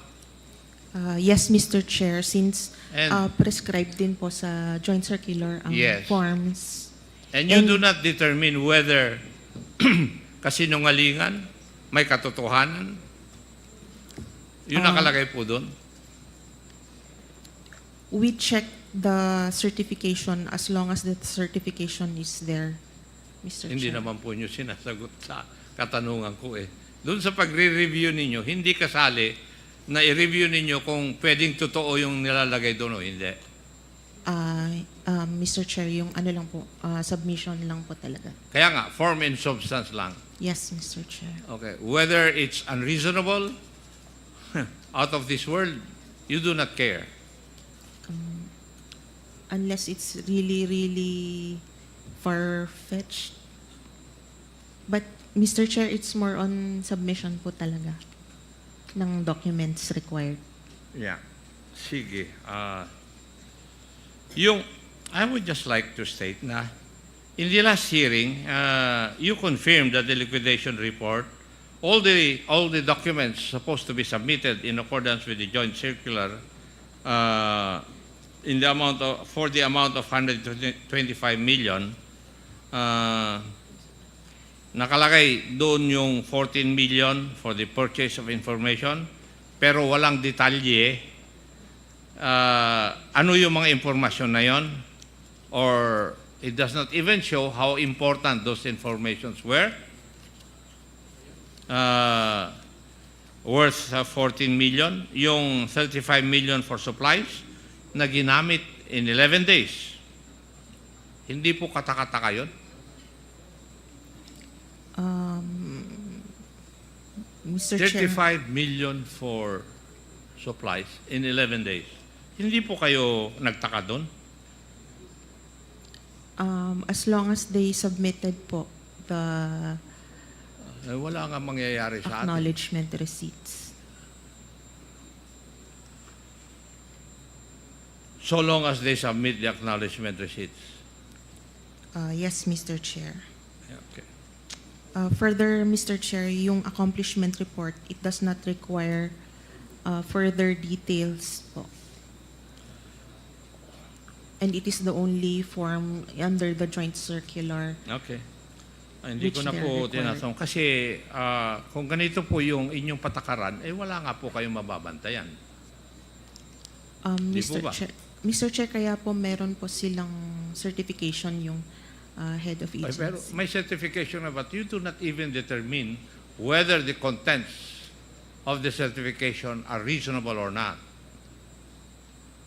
Yes, Mr. Chair, since And- prescribed din po sa joint circular ang Yes. forms. And you do not determine whether kasinungalingan, may katotohanan? Yung nakalagay po doon? We check the certification as long as the certification is there, Mr. Hindi Chair. naman po nyo sinasagot sa katanungan ko eh. Doon sa pagre-review ninyo, hindi kasali na i-review ninyo kung pwedeng totoo yung nilalagay doon o hindi. Mr. Chair, yung ano lang po, submission lang po talaga. Kaya nga, form and substance lang. Yes, Mr. Chair. Okay. Whether it's unreasonable, out of this world, you do not care. Unless it's really, really far-fetched. But, Mr. Chair, it's more on submission po talaga ng documents required. Yeah. Sige. I would just like to state na in the last hearing, you confirmed that the liquidation report, all the documents supposed to be submitted in accordance with the joint circular, for the amount of 125 million, nakalagay doon yung 14 million for the purchase of information, pero walang detalye ano yung mga impormasyon na yon, or it does not even show how important those informations were. Worth 14 million, yung 35 million for supplies na ginamit in 11 days. Hindi po katakataka yun? Mr. Chair, 35 million for supplies in 11 days. Hindi po kayo nagtaka doon? as long as they submitted po the Wala nga mangyayari sa atin. acknowledgement receipts. So long as they submit the acknowledgement receipts. Yes, Mr. Chair. Okay. Further, Mr. Chair, yung accomplishment report, it does not require further details po. And it is the only form under the joint circular. Okay. Hindi ko Which na they po are required. tinatanong. Kasi kung ganito po yung inyong patakaran, wala nga po kayong mababantayan. Di po ba? Mr. Chair, kaya po meron po silang certification yung head of agency. Pero may certification na, but you do not even determine whether the contents of the certification are reasonable or not.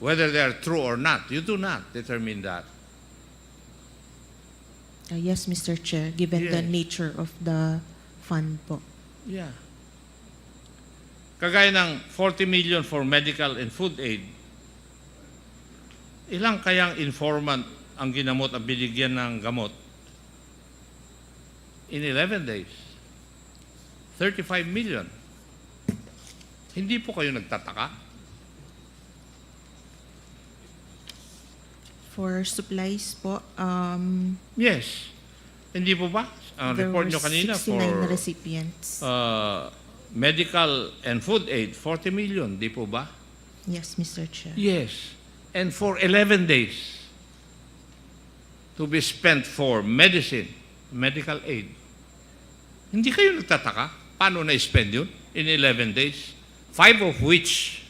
Whether they are true or not, you do not determine that. Yes, Mr. Chair, given the Yes. nature of the fund po. Yeah. Kagaya ng 40 million for medical and food aid, ilang kayang informant ang ginamot at binigyan ng gamot? In 11 days. 35 million. Hindi po kayo nagtataka? For supplies po, Yes. Hindi po ba? Ang there report were nyo kanina 69 for recipients. medical and food aid, 40 million. Di po ba? Yes, Mr. Chair. Yes. And for 11 days to be spent for medicine, medical aid. Hindi kayo nagtataka? Paano na-spend yun in 11 days? 5 of which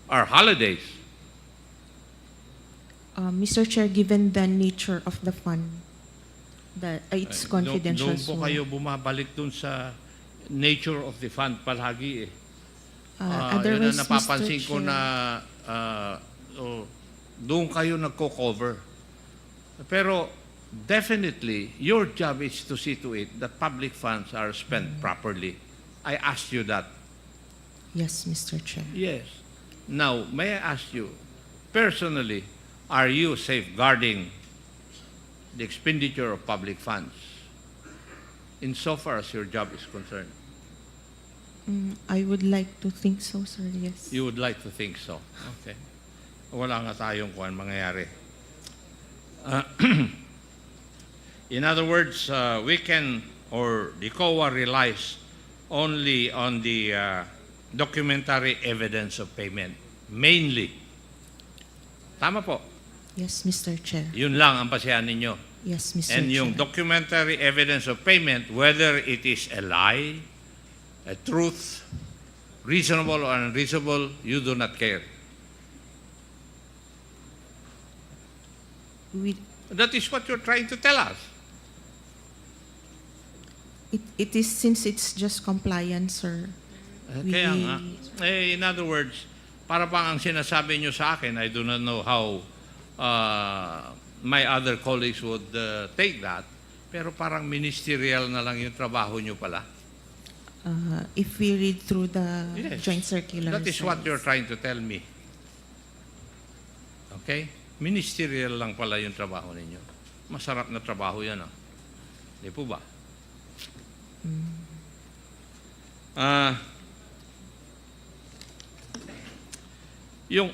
are holidays. Mr. Chair, given the nature of the fund, that it's confidential. Doon po so, kayo bumabalik doon sa nature of the fund palagi eh. Yun ang otherwise, napapansin Mr. ko Chair, na doon kayo nagko-cover. Pero definitely, your job is to see to it that public funds are spent properly. I asked you that. Yes, Mr. Chair. Yes. Now, may I ask you, personally, are you safeguarding the expenditure of public funds insofar as your job is concerned? I would like to think so, sir. Yes. You would like to think so. Okay. Wala nga tayong kuwan mangyayari. In other words, we can, or the COA relies only on the documentary evidence of payment, mainly. Tama po. Yes, Mr. Chair. Yun lang ang basehan ninyo. Yes, Mr. And yung Chair. documentary evidence of payment, whether it is a lie, a truth, reasonable or unreasonable, you do not care. That is what you're trying to tell us. It is since it's just compliance, sir. Kaya nga. In other words, para pang ang sinasabi nyo sa akin, I do not know how my other colleagues would take that, pero parang ministerial na lang yung trabaho nyo pala. If we read through the Yes. joint circular. That is sir, what you're trying to tell me. Okay? Ministerial lang pala yung trabaho ninyo. Masarap na trabaho yan, ah. Di po ba? Yung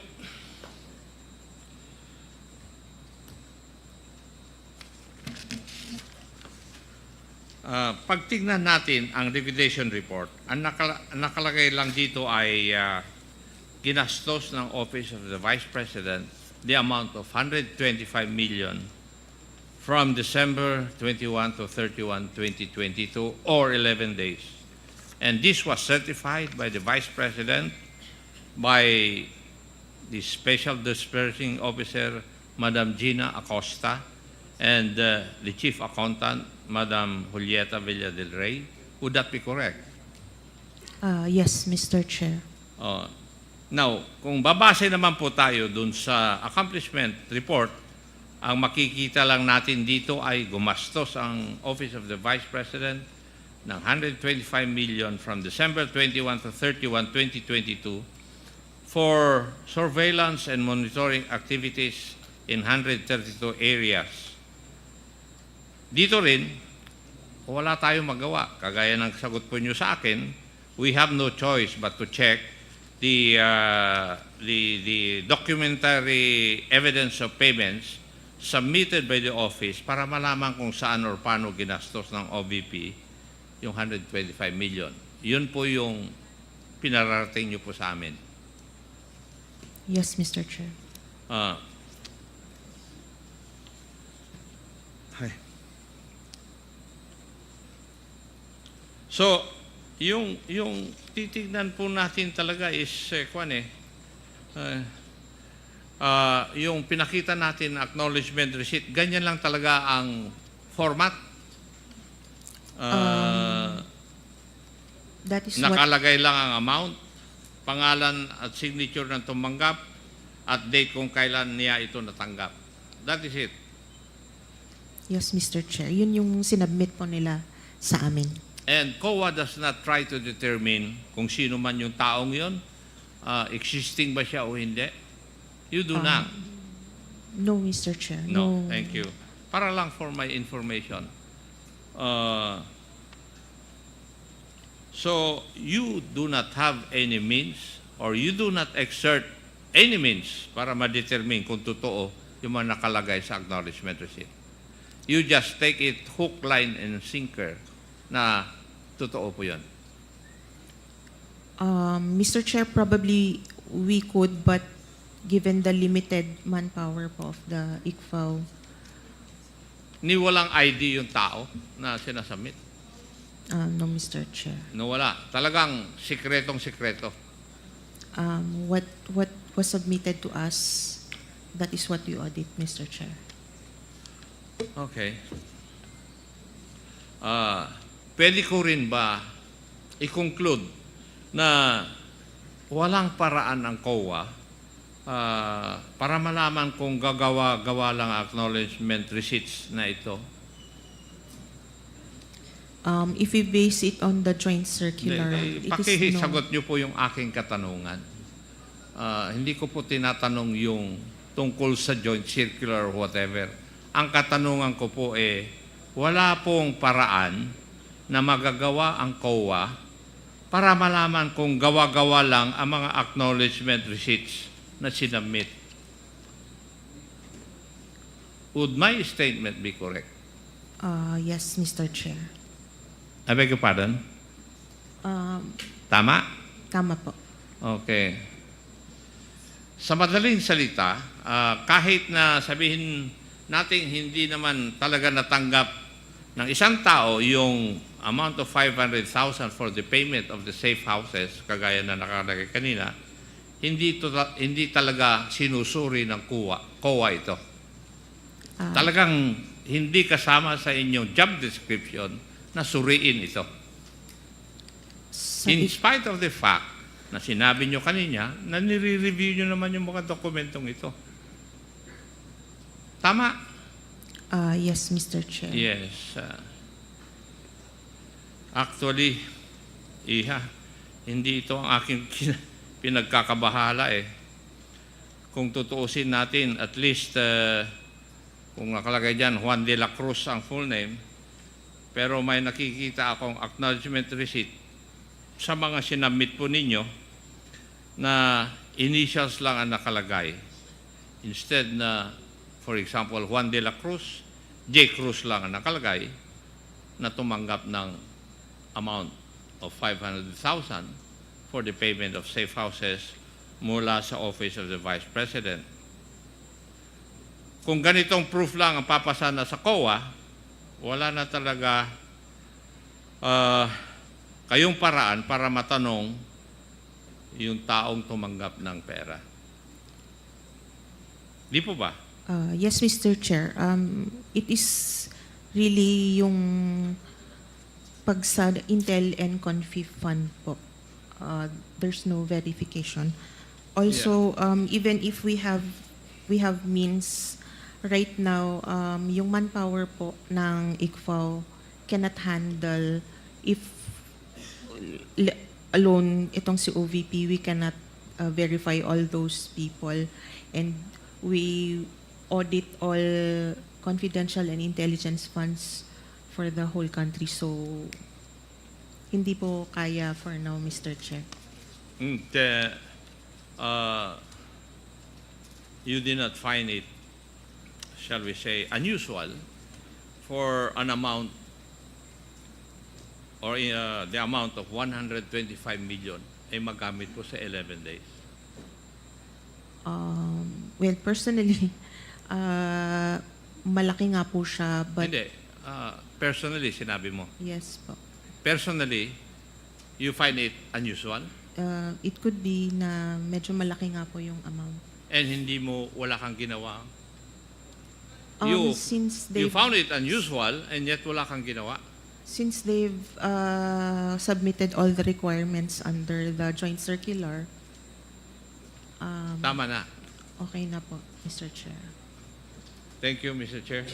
pagtignan natin ang liquidation report, ang nakalagay lang dito ay ginastos ng Office of the Vice President the amount of 125 million from December 21 to 31, 2022, or 11 days. And this was certified by the Vice President, by the Special Disbursing Officer, Madam Gina Acosta, and the Chief Accountant, Madam Julieta Villa del Rey. Would that be correct? Yes, Mr. Chair. Now, kung babase naman po tayo dun sa accomplishment report, ang makikita lang natin dito ay gumastos ang Office of the Vice President ng 125 million from December 21 to 31, 2022 for surveillance and monitoring activities in 132 areas. Dito rin, wala tayong magawa. Kagaya ng sagot po nyo sa akin, we have no choice but to check the documentary evidence of payments submitted by the office para malaman kung saan or paano ginastos ng OVP yung 125 million. Yun po yung pinararating nyo po sa amin. Yes, Mr. Chair. So, yung titignan po natin talaga is yung pinakita natin acknowledgement receipt, ganyan lang talaga ang format. That is what, Nakalagay lang ang amount, pangalan at signature ng tumanggap, at date kung kailan niya ito natanggap. That is it. yes, Mr. Chair. Yun yung sinubmit po nila sa amin. And COA does not try to determine kung sino man yung taong yun, existing ba siya o hindi. You do not. No, Mr. Chair. No, thank you. Para lang for my information. So, you do not have any means or you do not exert any means para ma-determine kung totoo yung mga nakalagay sa acknowledgement receipt. You just take it hook, line, and sinker na totoo po yun. Mr. Chair, probably we could, but given the limited manpower po of the ICFAO, Ni walang ID yung tao na sinasubmit. no, Mr. Chair. No, wala. Talagang sikretong-sikreto. What was submitted to us, that is what we audit, Mr. Chair. Okay. Pwede ko rin ba i-conclude na walang paraan ang COA para malaman kung gagawa-gawa lang acknowledgement receipts na ito? If we base it on the joint circular, it is no. Pakisagot niyo po yung aking katanungan. Hindi ko po tinatanong yung tungkol sa joint circular or whatever. Ang katanungan ko po wala pong paraan na magagawa ang COA para malaman kung gawa-gawa lang ang mga acknowledgement receipts na sinubmit. Would my statement be correct? Yes, Mr. Chair. I beg your pardon? Tama? Tama po. Okay. Sa madaling salita, kahit na sabihin natin hindi naman talaga natanggap ng isang tao yung amount of 500,000 for the payment of the safe houses, kagaya na nakalagay kanina, hindi talaga sinusuri ng COA ito. Talagang hindi kasama sa inyong job description na suriin ito. In spite of the fact na sinabi nyo kanina na nire-review nyo naman yung mga dokumentong ito. Tama? Yes, Mr. Chair. Yes. Actually, hindi ito ang aking pinagkakabahala Kung tutuusin natin, at least, kung nakalagay dyan, Juan de la Cruz ang full name, pero may nakikita akong acknowledgement receipt sa mga sinabmit po ninyo na initials lang ang nakalagay. Instead na, for example, Juan de la Cruz, J. Cruz lang ang nakalagay na tumanggap ng amount of 500,000 for the payment of safe houses mula sa Office of the Vice President. kung ganitong proof lang ang papasa na sa COA, wala na talaga kayong paraan para matanong yung taong tumanggap ng pera. Di po ba? Yes, Mr. Chair. It is really yung pag sa Intel and Confif Fund po. There's no verification. Also, even if we have means right now, yung manpower po ng ICFAO cannot handle if alone itong si OVP, we cannot verify all those people, and we audit all confidential and intelligence funds for the whole country. So, hindi po kaya for now, Mr. Chair. You did not find it, shall we say, unusual for an amount or the amount of 125 million ay magamit po sa 11 days? Well, personally, malaki nga po siya, but Hindi. Personally, sinabi mo. yes po. Personally, you find it unusual? It could be na medyo malaki nga po yung amount. And hindi mo, wala kang ginawa? Since You they've found it unusual and yet wala kang ginawa? Since they've submitted all the requirements under the joint circular, Tama na. okay na po, Mr. Chair. Thank you, Mr. Chair.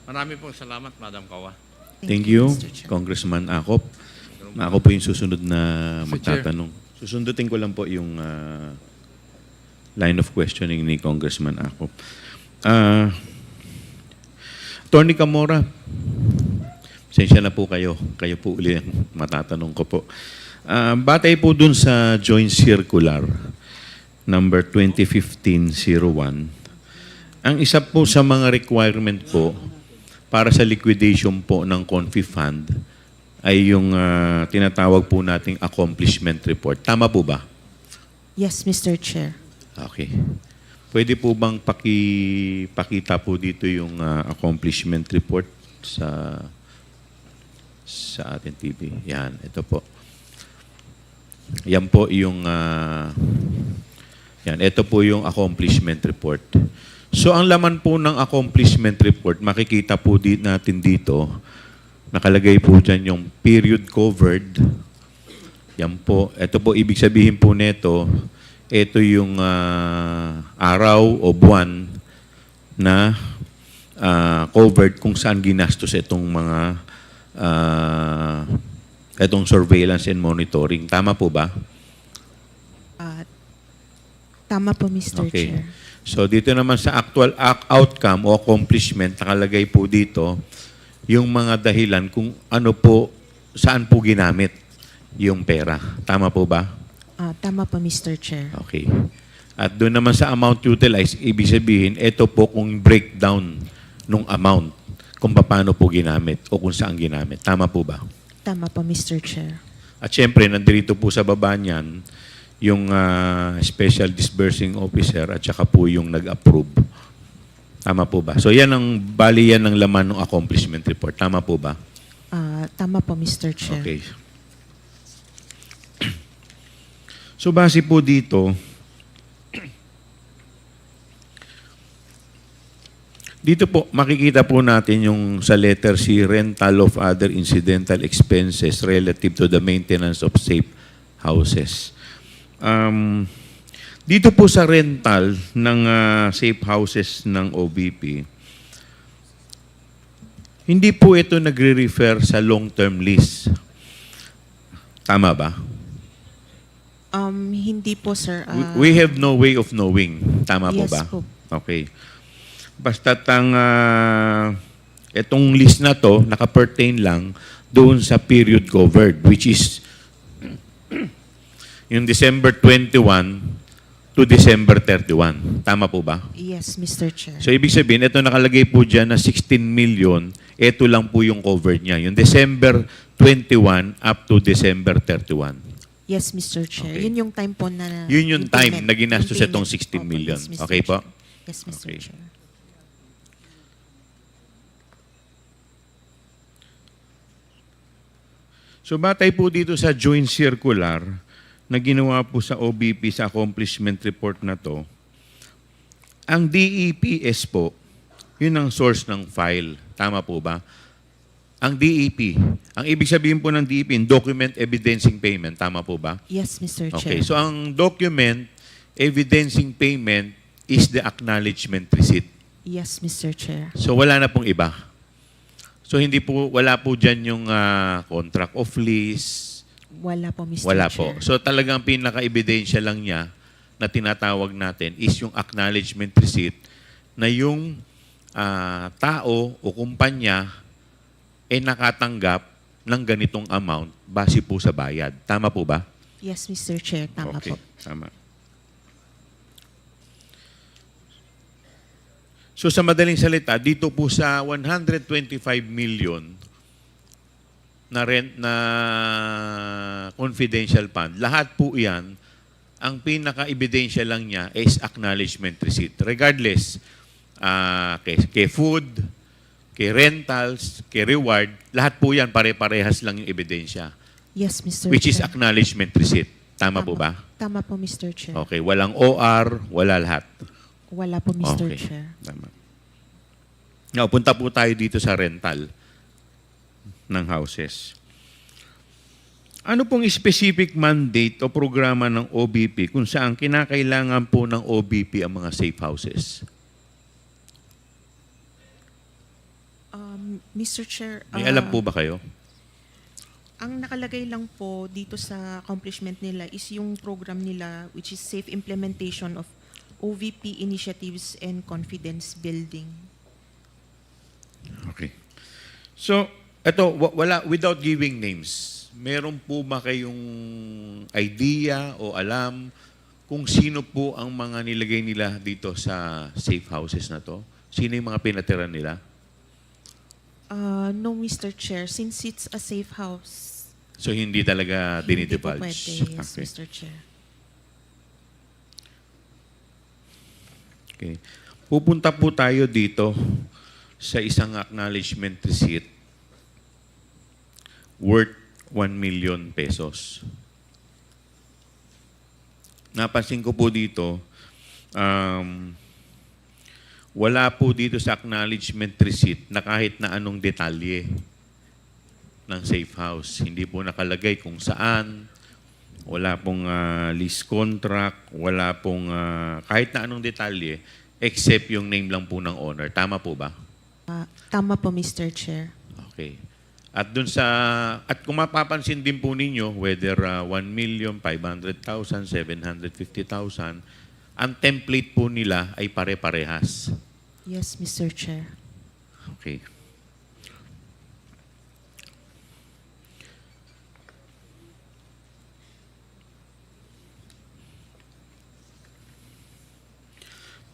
Marami pong salamat, Madam Kawa. Thank you, Mr. Chair. Congressman Akop. Ako po yung susunod na magtatanong. Susundutin ko lang po yung line of questioning ni Congressman Akop. Attorney Camora, pasensya na po kayo. Kayo po uli ang matatanong ko po. Batay po dun sa Joint Circular number 2015-01, ang isa po sa mga requirement po para sa liquidation po ng Confif Fund ay yung tinatawag po nating accomplishment report. Tama po ba? Yes, Mr. Chair. Okay. Pwede po bang pakita po dito yung accomplishment report sa ating TV? Yan, ito po. Yan po yung yan, ito po yung accomplishment report. So ang laman po ng accomplishment report, makikita po natin dito, nakalagay po dyan yung period covered. Yan po. Ito po, ibig sabihin po nito, ito yung araw o buwan na covered kung saan ginastos itong mga itong surveillance and monitoring. Tama po ba? Tama po, Mr. Okay. Chair. So dito naman sa actual outcome o accomplishment, nakalagay po dito yung mga dahilan kung ano po, saan po ginamit yung pera. Tama po ba? Tama po, Mr. Chair. Okay. At doon naman sa amount utilized, ibig sabihin, ito po kung breakdown nung amount, kung paano po ginamit o kung saan ginamit. Tama po ba? Tama po, Mr. Chair. At syempre, nandito po sa baba niyan, yung special disbursing officer at saka po yung nag-approve. Tama po ba? So yan bali yan ang laman ng accomplishment report. Tama po ba? Tama po, Mr. Chair. Okay. So base po dito, dito po makikita po natin yung sa letter C, rental of other incidental expenses relative to the maintenance of safe houses. Dito po sa rental ng safe houses ng OBP, hindi po ito nagre-refer sa long-term lease. Tama ba? Hindi po, sir. We have no way of knowing. Tama po Yes ba? po. Okay. Basta't itong list na to, naka-pertain lang doon sa period covered, which is yung December 21 to December 31. Tama po ba? Yes, Mr. Chair. So, ibig sabihin, ito nakalagay po dyan na 16 million, ito lang po yung covered niya. Yung December 21 up to December 31. Yes, Mr. Chair. Okay. Yun yung time po na... Yun yung time payment. na ginastos Yung itong payment. 16 Opo, million. yes, Mr. Okay po? Chair. Yes, Mr. Okay. Chair. So batay po dito sa joint circular na ginawa po sa OBP sa accomplishment report na to, ang DEPS po, yun ang source ng file. Tama po ba? Ang DEP, ang ibig sabihin po ng DEP, document evidencing payment. Tama po ba? Yes, Mr. Okay, Chair. so ang document evidencing payment is the acknowledgement receipt. Yes, Mr. Chair. So wala na pong iba. So wala po dyan yung contract of lease. Wala po, Mr. Wala Chair. po. So talagang pinaka-ebidensya lang niya na tinatawag natin is yung acknowledgement receipt na yung tao o kumpanya nakatanggap ng ganitong amount base po sa bayad. Tama po ba? Yes, Mr. Chair. Tama Okay, po. tama. So sa madaling salita, dito po sa 125 million na rent na confidential fund, lahat po yan, ang pinaka-ebidensya lang niya is acknowledgement receipt. Regardless, kay food, kay rentals, kay reward, lahat po yan pare-parehas lang yung ebidensya. Yes, Mr. Which is Chair. acknowledgement receipt. Tama po ba? Tama po, Mr. Chair. Okay, walang OR, wala lahat. Wala po, Mr. Okay. Chair. Tama. Now, punta po tayo dito sa rental ng houses. Ano pong specific mandate o programa ng OBP kung saan kinakailangan po ng OBP ang mga safe houses? Mr. Chair, May alam po ba kayo? ang nakalagay lang po dito sa accomplishment nila is yung program nila which is safe implementation of OVP initiatives and confidence building. Okay. So, without giving names, meron po ba kayong idea o alam kung sino po ang mga nilagay nila dito sa safe houses na to? Sino yung mga pinatira nila? No, Mr. Chair, since it's a safe house, So, hindi talaga hindi po dinidivulge? pwede. Yes, Okay. Mr. Chair. Okay. Pupunta po tayo dito sa isang acknowledgement receipt worth 1 million pesos. Napansin ko po dito, wala po dito sa acknowledgement receipt na kahit na anong detalye ng safe house. Hindi po nakalagay kung saan, wala pong lease contract, wala pong kahit na anong detalye except yung name lang po ng owner. Tama po ba? Tama po, Mr. Chair. Okay. At kung mapapansin din po ninyo, whether 1,500,000, 750,000, ang template po nila ay pare-parehas. Yes, Mr. Chair. Okay.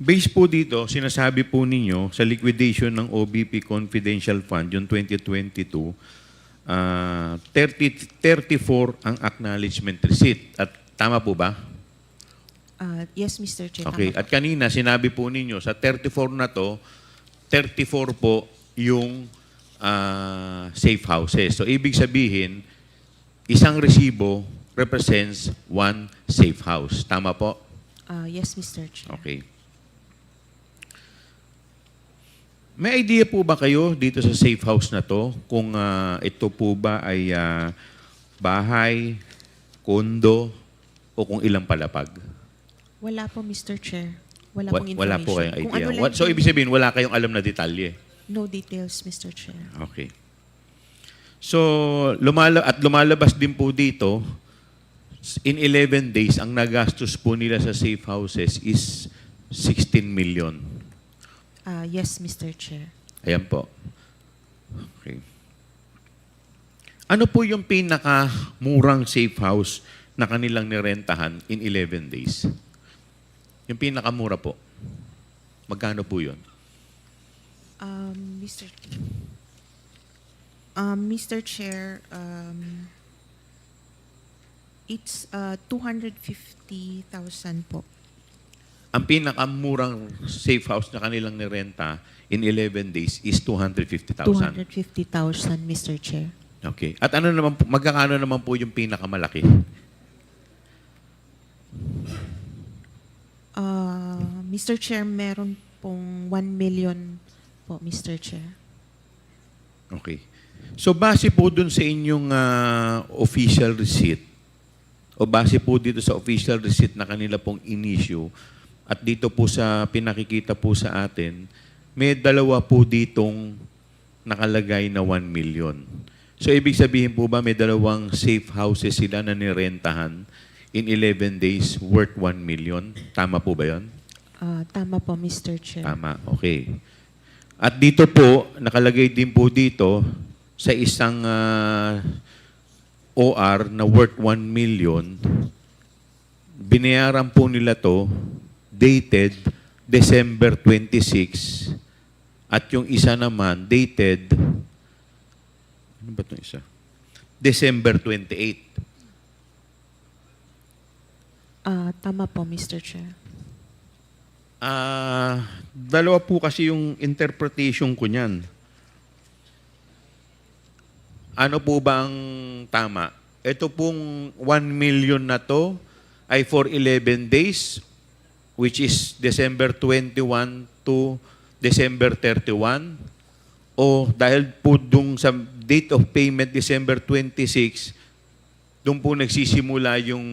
Based po dito, sinasabi po ninyo sa liquidation ng OBP Confidential Fund, yung 2022, 34 ang acknowledgement receipt. At tama po ba? Yes, Mr. Chair. Okay. Tama At kanina, sinabi po ninyo, sa 34 na to, 34 po yung safe houses. So, ibig sabihin, isang resibo represents one safe house. Tama po? Yes, Mr. Chair. Okay. May idea po ba kayo dito sa safe house na to kung ito po ba ay bahay, kondo, o kung ilang palapag? Wala po, Mr. Chair. Wala pong information. Wala po kayong Kung idea. ano lang So, yung- ibig sabihin, wala kayong alam na detalye. No details, Mr. Chair. Okay. So, lumalabas din po dito, in 11 days, ang nagastos po nila sa safe houses is 16 million. Yes, Mr. Chair. Ayan po. Okay. Ano po yung pinakamurang safe house na kanilang nirentahan in 11 days? Yung pinakamura po. Magkano po yun? Mr. Chair, it's 250,000 po. ang pinakamurang safe house na kanilang nirenta in 11 days is 250,000. 250,000, Mr. Chair. Okay. At ano naman po, magkakano naman po yung pinakamalaki? Mr. Chair, meron pong 1 million po, Mr. Chair. Okay. So base po dun sa inyong official receipt o base po dito sa official receipt na kanila pong in-issue at dito po sa pinakikita po sa atin, may dalawa po ditong nakalagay na 1 million. So ibig sabihin po ba may dalawang safe houses sila na nirentahan in 11 days worth 1 million? Tama po ba yun? Tama po, Mr. Chair. Tama, okay. At dito po, nakalagay din po dito sa isang OR na worth 1 million, binayaran po nila to dated December 26 at yung isa naman dated, ano ba itong isa? December 28. Tama po, Mr. Chair. Dalawa po kasi yung interpretation ko niyan. Ano po ba ang tama? Ito pong 1 million na to ay for 11 days, which is December 21 to December 31. O dahil po dung sa date of payment December 26, doon po nagsisimula yung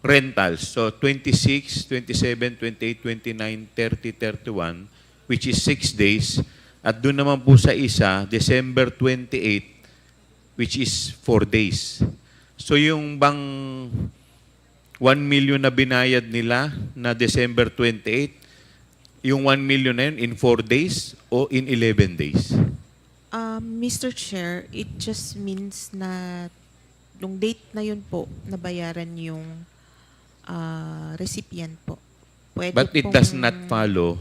rentals. So 26, 27, 28, 29, 30, 31, which is 6 days. At doon naman po sa isa, December 28, which is 4 days. So yung bang 1 million na binayad nila na December 28, yung 1 million na yun in 4 days o in 11 days? Mr. Chair, it just means na nung date na yun po, nabayaran yung recipient po. Pwede But it pong- does not follow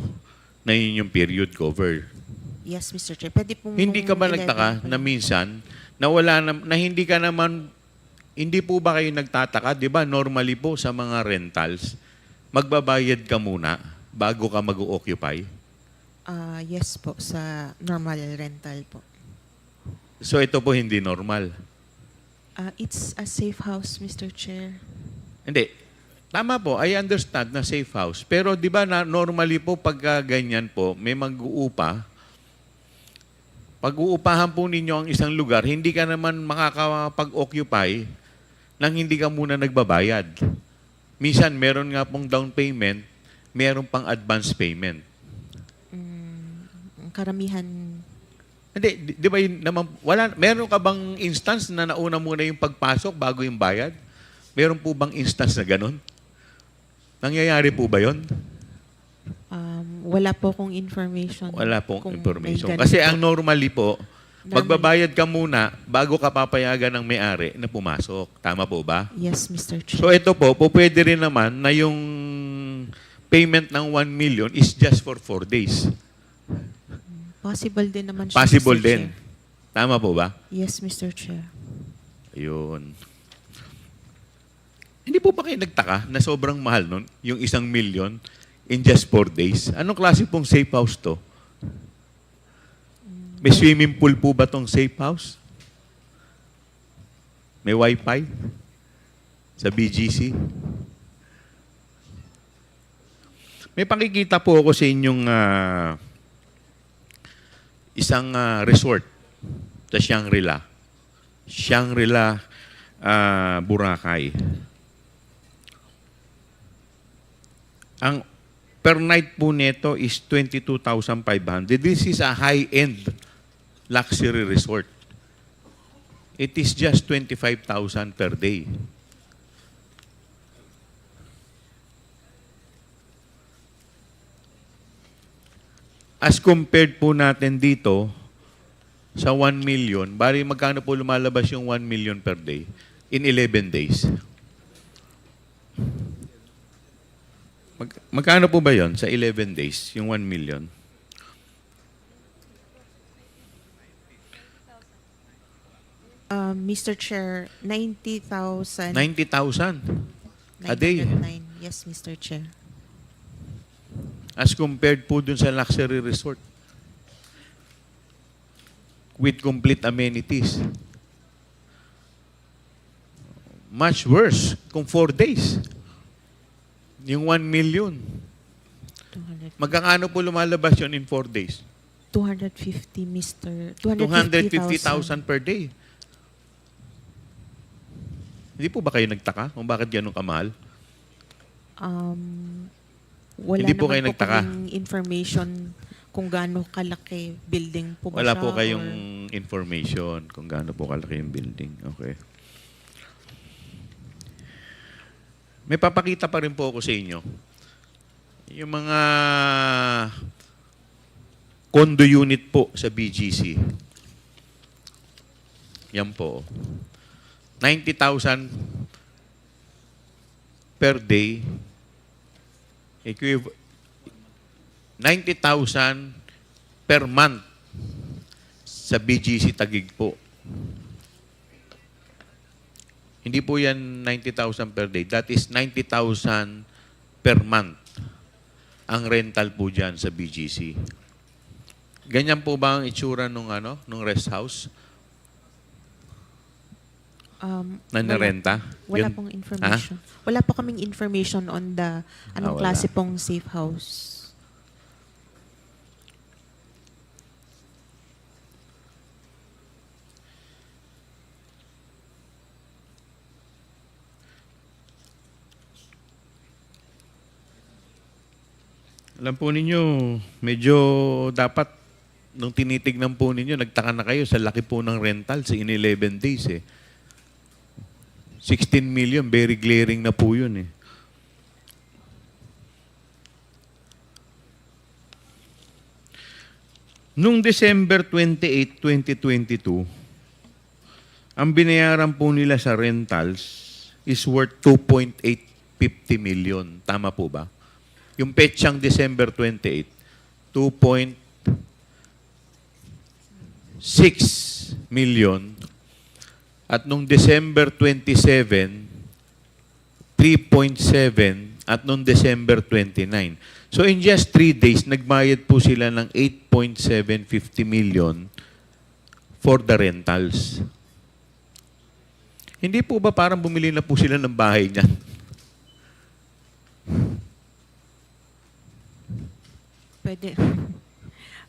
na yun yung period covered. Yes, Mr. Chair. Pwede pong Hindi ka ba nung 11 nagtaka po na yun. minsan na hindi ka naman, hindi po ba kayo nagtataka, di ba normally po sa mga rentals, magbabayad ka muna bago ka mag-occupy? Yes po, sa normal rental po. So ito po hindi normal. It's a safe house, Mr. Chair. Hindi. Tama po, I understand na safe house. Pero di ba na normally po pagka ganyan po, may mag-uupa, pag-uupahan po ninyo ang isang lugar, hindi ka naman makakapag-occupy nang hindi ka muna nagbabayad. Minsan, meron nga pong down payment, meron pang advance payment. Ang karamihan, Hindi, di ba yun naman, meron ka bang instance na nauna muna yung pagpasok bago yung bayad? Meron po bang instance na ganun? Nangyayari po ba yun? wala po kong information. Wala pong kung may information. ganito Kasi po. ang normally po, magbabayad ka muna bago ka papayagan ng may-ari na pumasok. Tama po ba? Yes, Mr. Chair. So ito po, pwede rin naman na yung payment ng 1 million is just for 4 days. Possible din naman siya, Possible Mr. din. Chair. Tama po ba? Yes, Mr. Chair. Ayun. Hindi po ba kayo nagtaka na sobrang mahal nun, yung 1 million in just 4 days? Anong klase pong safe house to? May swimming pool po ba tong safe house? May wifi? Sa BGC? May pakikita po ako sa inyong isang resort sa Shangri-La. Shangri-La, Boracay. Ang per night po nito is 22,500. This is a high-end luxury resort. It is just 25,000 per day. As compared po natin dito sa 1 million, bali magkano po lumalabas yung 1 million per day in 11 days? Magkano po ba yon sa 11 days, yung 1 million? Mr. Chair, 90,000. 90,000 a day. 909, Yes, Mr. Chair. As compared po dun sa luxury resort with complete amenities. Much worse kung 4 days. Yung 1 million. 200 Magkakano po lumalabas yun in 4 days? 250, Mr. 250,000 per day. Hindi po ba kayo nagtaka kung bakit ganun kamahal? Wala Hindi po naman kayo nagtaka? kaming information kung gaano kalaki building po ba Wala siya po kayong or- information kung gaano po kalaki yung building. Okay. May papakita pa rin po ako sa inyo. Yung mga condo unit po sa BGC. Yan po. 90,000 per day. 90,000 per month sa BGC Taguig po. Hindi po yan 90,000 per day. That is 90,000 per month ang rental po dyan sa BGC. Ganyan po ba ang itsura nung rest house na nirenta? Wala Yun- pong information. Wala po kaming information on the anong wala. klase pong safe house. Alam po ninyo, medyo dapat nung tinitignan po ninyo, nagtaka na kayo sa laki po ng rentals in 11 days eh. 16 million, very glaring na po yun eh. Nung December 28, 2022, ang binayaran po nila sa rentals is worth 2.850 million. Tama po ba? Yung petsang December 28, 2.6 million. At nung December 27, 3.7. At nung December 29. So in just 3 days, nagbayad po sila ng 8.750 million for the rentals. Hindi po ba parang bumili na po sila ng bahay niyan? Pwede.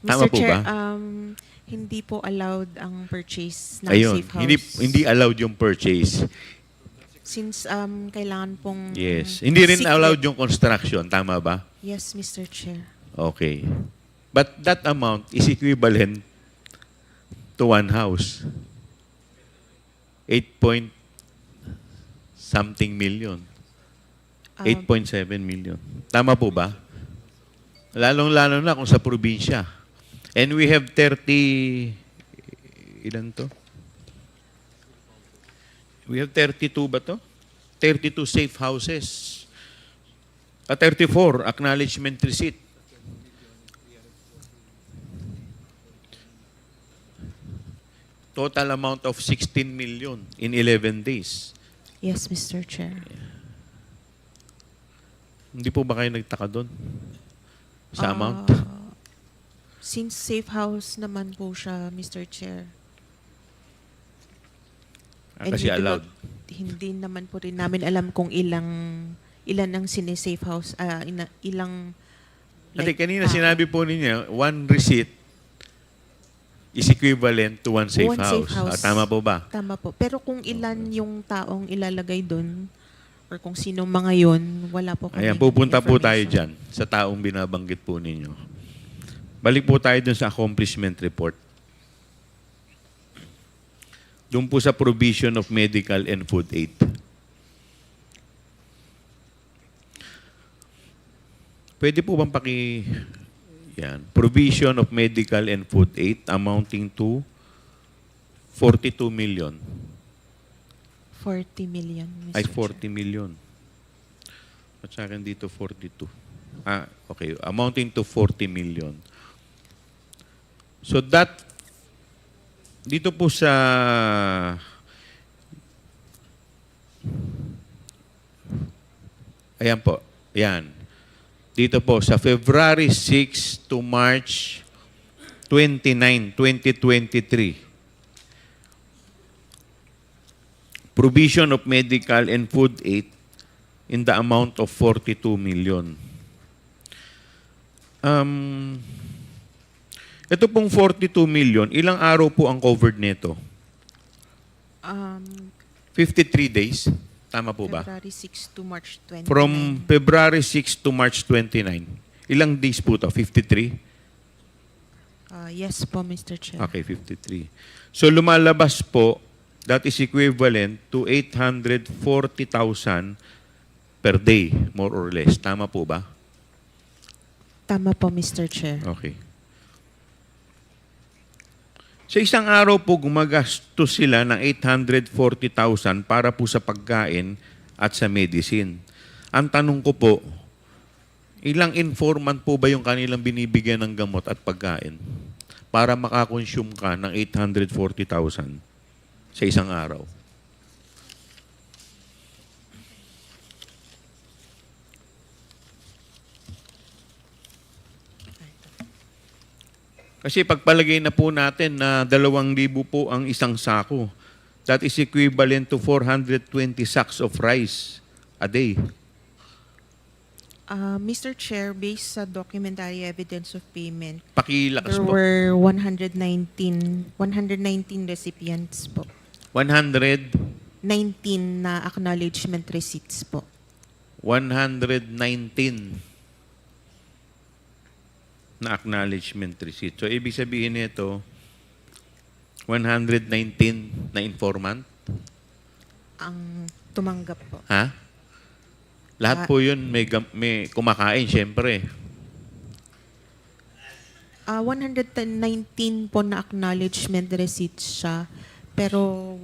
Tama Mr. po Chair, ba? hindi po allowed ang purchase ng Ayun, safe house. hindi allowed yung purchase. Since kailangan pong Yes. Hindi rin secret- allowed yung construction. Tama ba? Yes, Mr. Chair. Okay. But that amount is equivalent to one house. 8 something million. 8.7 million. Tama po ba? Lalong-lalo na kung sa probinsya. And we have 30... Ilan to? We have 32 ba to? 32 safe houses. 34 acknowledgement receipt. Total amount of 16 million in 11 days. Yes, Mr. Chair. Hindi po ba kayo nagtaka doon? Sa amount? Since safe house naman po siya, Mr. Chair. Kasi hindi allowed. Hindi naman po rin namin alam kung ilan ang sine-safe house, ilang... Kasi kanina tao. sinabi po ninyo, one receipt is equivalent to one safe One house. safe house. Tama po ba? Tama po. Pero kung ilan yung taong ilalagay doon, or kung sino mga yon, wala po kami Ayan, pupunta po tayo information. dyan sa taong binabanggit po ninyo. Balik po tayo dun sa accomplishment report. Doon po sa provision of medical and food aid. Pwede po bang yan, provision of medical and food aid amounting to 42 million. 40 million, Mr. Ay, Chair. 40 million. At sa akin dito, 42. Okay. Amounting to 40 million. So that, dito po sa Ayan po. Yan. Dito po, sa February 6 to March 29, 2023. Provision of medical and food aid in the amount of 42 million. Ito pong 42 million, ilang araw po ang covered nito? 53 days. Tama po ba? February 6 to March 29. From February 6 to March 29. Ilang days po to? 53? Yes po, Mr. Chair. Okay, 53. So lumalabas po, that is equivalent to 840,000 per day, more or less. Tama po ba? Tama po, Mr. Chair. Okay. Sa isang araw po, gumagastos sila ng 840,000 para po sa pagkain at sa medicine. Ang tanong ko po, ilang informant po ba yung kanilang binibigyan ng gamot at pagkain para makakonsume ka ng 840,000 sa isang araw? Kasi pagpalagay na po natin na 2,000 po ang isang sako, that is equivalent to 420 sacks of rice a day. Mr. Chair, based sa documentary evidence of payment, Pakilakas there po. were 119 recipients po. 119 na acknowledgement receipts po. na acknowledgement receipt. So, ibig sabihin nito, 119 na informant? Ang tumanggap po. Ha? Lahat po yun may kumakain, syempre. 119 po na acknowledgement receipts siya, pero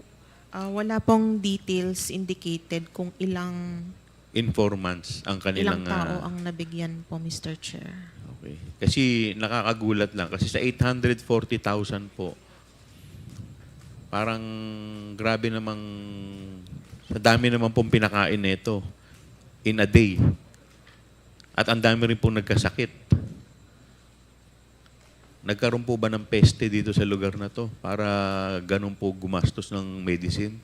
wala pong details indicated kung ilang Informants ang kanilang... ilang tao ang nabigyan po, Mr. Chair. Okay. Kasi nakakagulat lang. Kasi sa 840,000 po, parang grabe namang, sa dami naman pong pinakain nito in a day. At ang dami rin pong nagkasakit. Nagkaroon po ba ng peste dito sa lugar na to para ganun po gumastos ng medicine?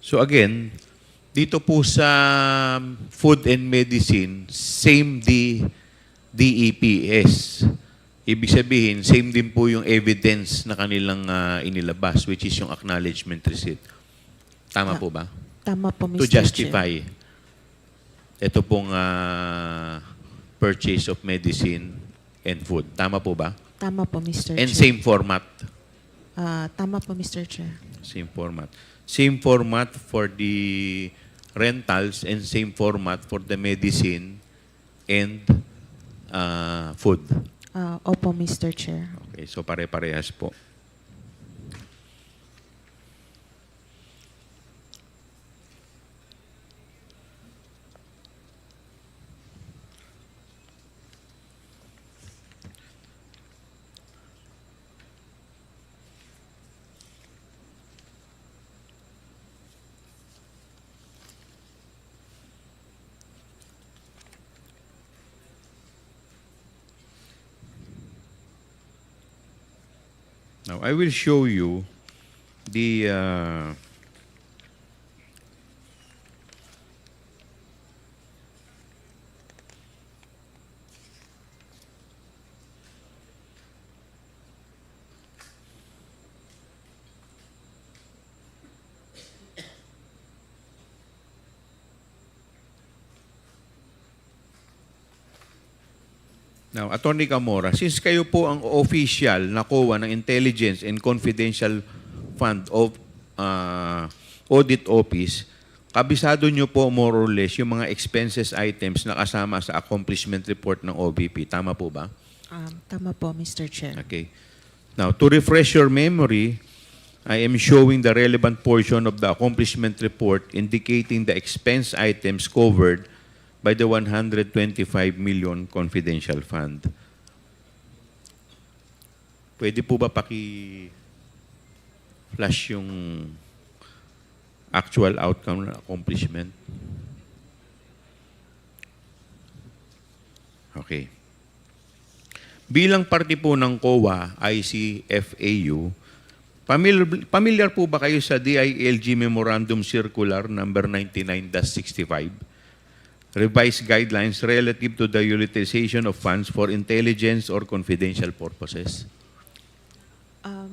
So again, dito po sa food and medicine, same DEPS. Ibig sabihin, same din po yung evidence na kanilang inilabas, which is yung acknowledgement receipt. Tama po ba? Tama po, Mr. To justify ito pong purchase of medicine and food. Tama po ba? Tama po, Mr. And Chair. same format. Tama po, Mr. Chair. Same format. Same format for the rentals and same format for the medicine and food. Opo, Mr. Chair. Okay, so pare-parehas po. Now, I will show you the Now, Attorney Camora, since kayo po ang official na COA ng Intelligence and Confidential Fund of Audit Office, kabisado nyo po more or less yung mga expenses items na kasama sa accomplishment report ng OVP. Tama po ba? Tama po, Mr. Chair. Okay. Now, to refresh your memory, I am showing the relevant portion of the accomplishment report indicating the expense items covered by the 125 million confidential fund. Pwede po ba paki-flash yung actual outcome ng accomplishment? Okay. Bilang parte po ng COA, ICFAU, familiar po ba kayo sa DILG Memorandum Circular number 99-65? Revised guidelines relative to the utilization of funds for intelligence or confidential purposes.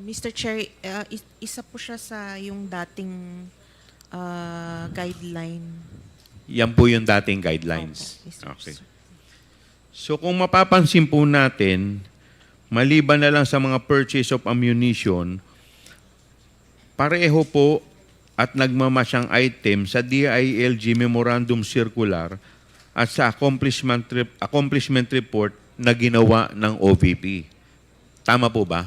Mr. Chair, isa po siya sa yung dating guideline. Yan po yung dating guidelines. Opo, Mr. Okay. Chair. So kung mapapansin po natin, maliban na lang sa mga purchase of ammunition, pareho po at nagmamasyang item sa DILG Memorandum Circular at sa accomplishment report na ginawa ng OVP. Tama po ba?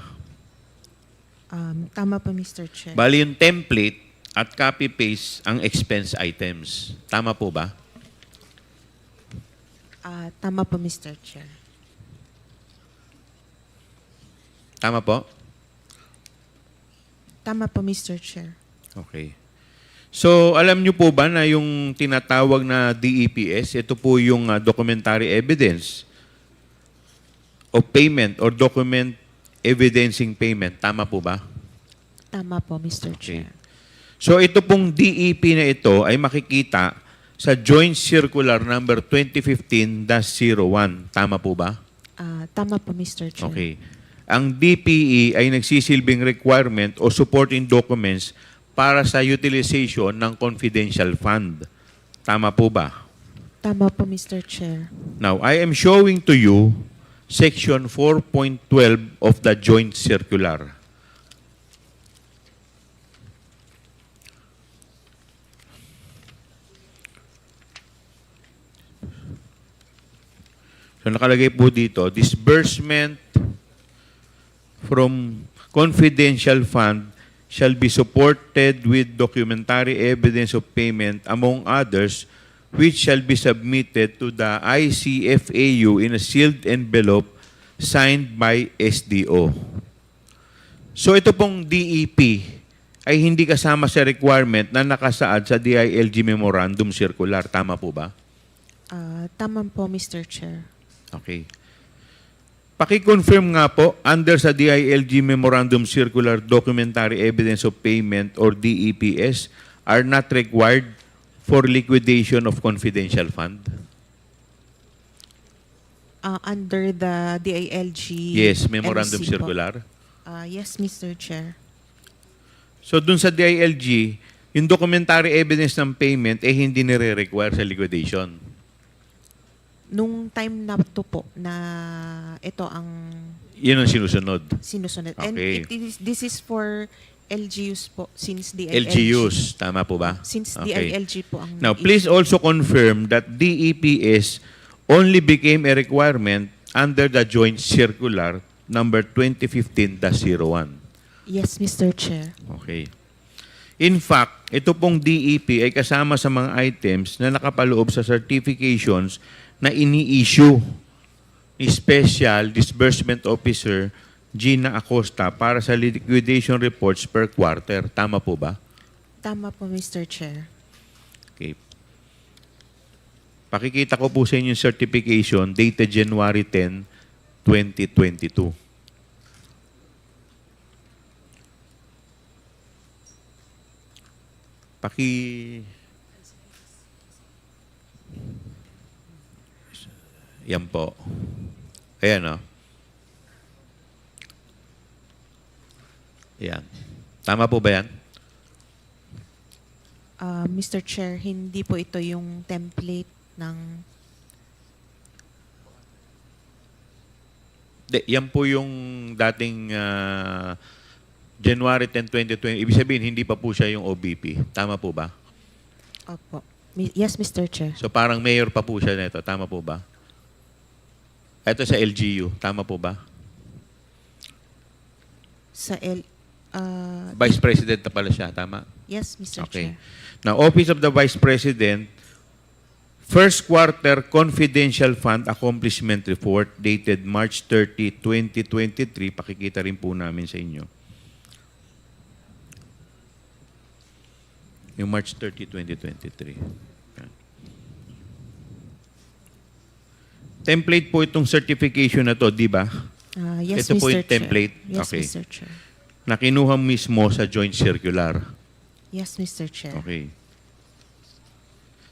Tama po, Mr. Chair. Bali yung template at copy-paste ang expense items. Tama po ba? Tama po, Mr. Chair. Tama po? Tama po, Mr. Chair. Okay. So, alam niyo po ba na yung tinatawag na DEPS, ito po yung documentary evidence of payment or document evidencing payment. Tama po ba? Tama po, Mr. Okay. Chair. So, ito pong DEP na ito ay makikita sa Joint Circular number 2015-01. Tama po ba? Tama po, Mr. Chair. Okay. Ang DPE ay nagsisilbing requirement o supporting documents para sa utilization ng confidential fund. Tama po ba? Tama po, Mr. Chair. Now, I am showing to you Section 4.12 of the Joint Circular. So nakalagay po dito, disbursement from confidential fund shall be supported with documentary evidence of payment, among others, which shall be submitted to the ICFAU in a sealed envelope signed by SDO. So ito pong DEP ay hindi kasama sa requirement na nakasaad sa DILG Memorandum Circular. Tama po ba? Tama po, Mr. Chair. Okay. Paki-confirm nga po, under sa DILG Memorandum Circular, documentary evidence of payment or DEPS are not required for liquidation of confidential fund? Under the DILG Yes, Memorandum MC po. Circular. Yes, Mr. Chair. So dun sa DILG, yung documentary evidence ng payment eh hindi nire-require sa liquidation. Nung time na to po na ito ang Yun ang sinusunod. sinusunod. Okay. And this is for LGUs po, since DILG. LGUs, tama po ba? Since Okay. DILG po ang Now, please also confirm that DEPS only became a requirement under the Joint Circular number 2015-01. Yes, Mr. Chair. Okay. In fact, ito pong DEP ay kasama sa mga items na nakapaloob sa certifications na ini-issue ni Special Disbursement Officer Gina Acosta para sa liquidation reports per quarter. Tama po ba? Tama po, Mr. Chair. Okay. Pakikita ko po sa inyo yung certification dated January 10, 2022. Yan po. Ayan, o. Ayan. Tama po ba yan? Mr. Chair, hindi po ito yung template ng... Yan po yung dating January 10, 2020. Ibig sabihin, hindi pa po siya yung OBP. Tama po ba? Opo. Yes, Mr. Chair. So parang mayor pa po siya nito. Tama po ba? Ito sa LGU. Tama po ba? Sa Vice President na pala siya, tama? Yes, Mr. Okay. Chair. Now, Office of the Vice President, First Quarter Confidential Fund Accomplishment Report dated March 30, 2023. Pakikita rin po namin sa inyo. Yung March 30, 2023. Yan. Template po itong certification na to, di ba? Yes, Ito po Mr. yung template? Chair. Yes, Okay. Mr. Chair. Na kinuha mismo sa joint circular. Yes, Mr. Chair. Okay.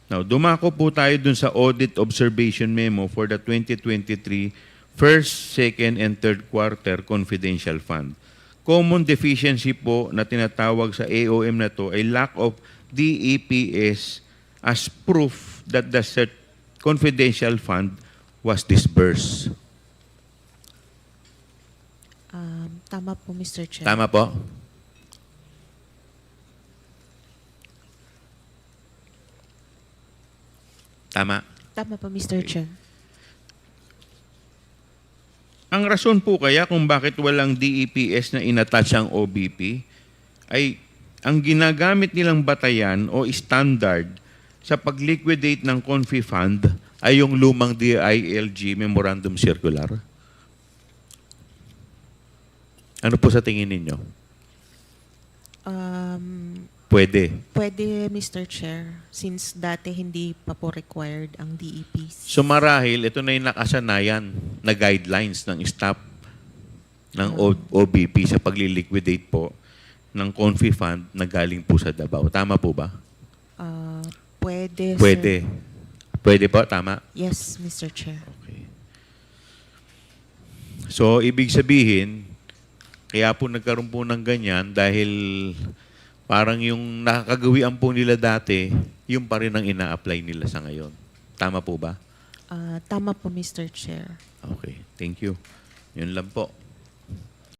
Now, dumako po tayo dun sa audit observation memo for the 2023 first, second, and third quarter confidential fund. Common deficiency po na tinatawag sa AOM na to ay lack of DEPS as proof that the confidential fund was disbursed. Tama po, Mr. Chair. Tama po? Tama. Tama po, Mr. Chair. Ang rason po kaya kung bakit walang DEPS na inattach ang OBP ay ang ginagamit nilang batayan o standard sa pag-liquidate ng Confi Fund ay yung lumang DILG Memorandum Circular. Ano po sa tingin ninyo? Pwede. Pwede, Mr. Chair, since dati hindi pa po required ang DEPs. So marahil, ito na yung nakasanayan na guidelines ng staff ng OBP sa pag-liquidate po ng Confi Fund na galing po sa Davao. Tama po ba? Pwede, Pwede. sir. Pwede po, tama? Yes, Mr. Chair. Okay. So, ibig sabihin, kaya po nagkaroon po ng ganyan dahil parang yung nakakagawian po nila dati, yung pa rin ang ina-apply nila sa ngayon. Tama po ba? Tama po, Mr. Chair. Okay. Thank you. Yun lang po.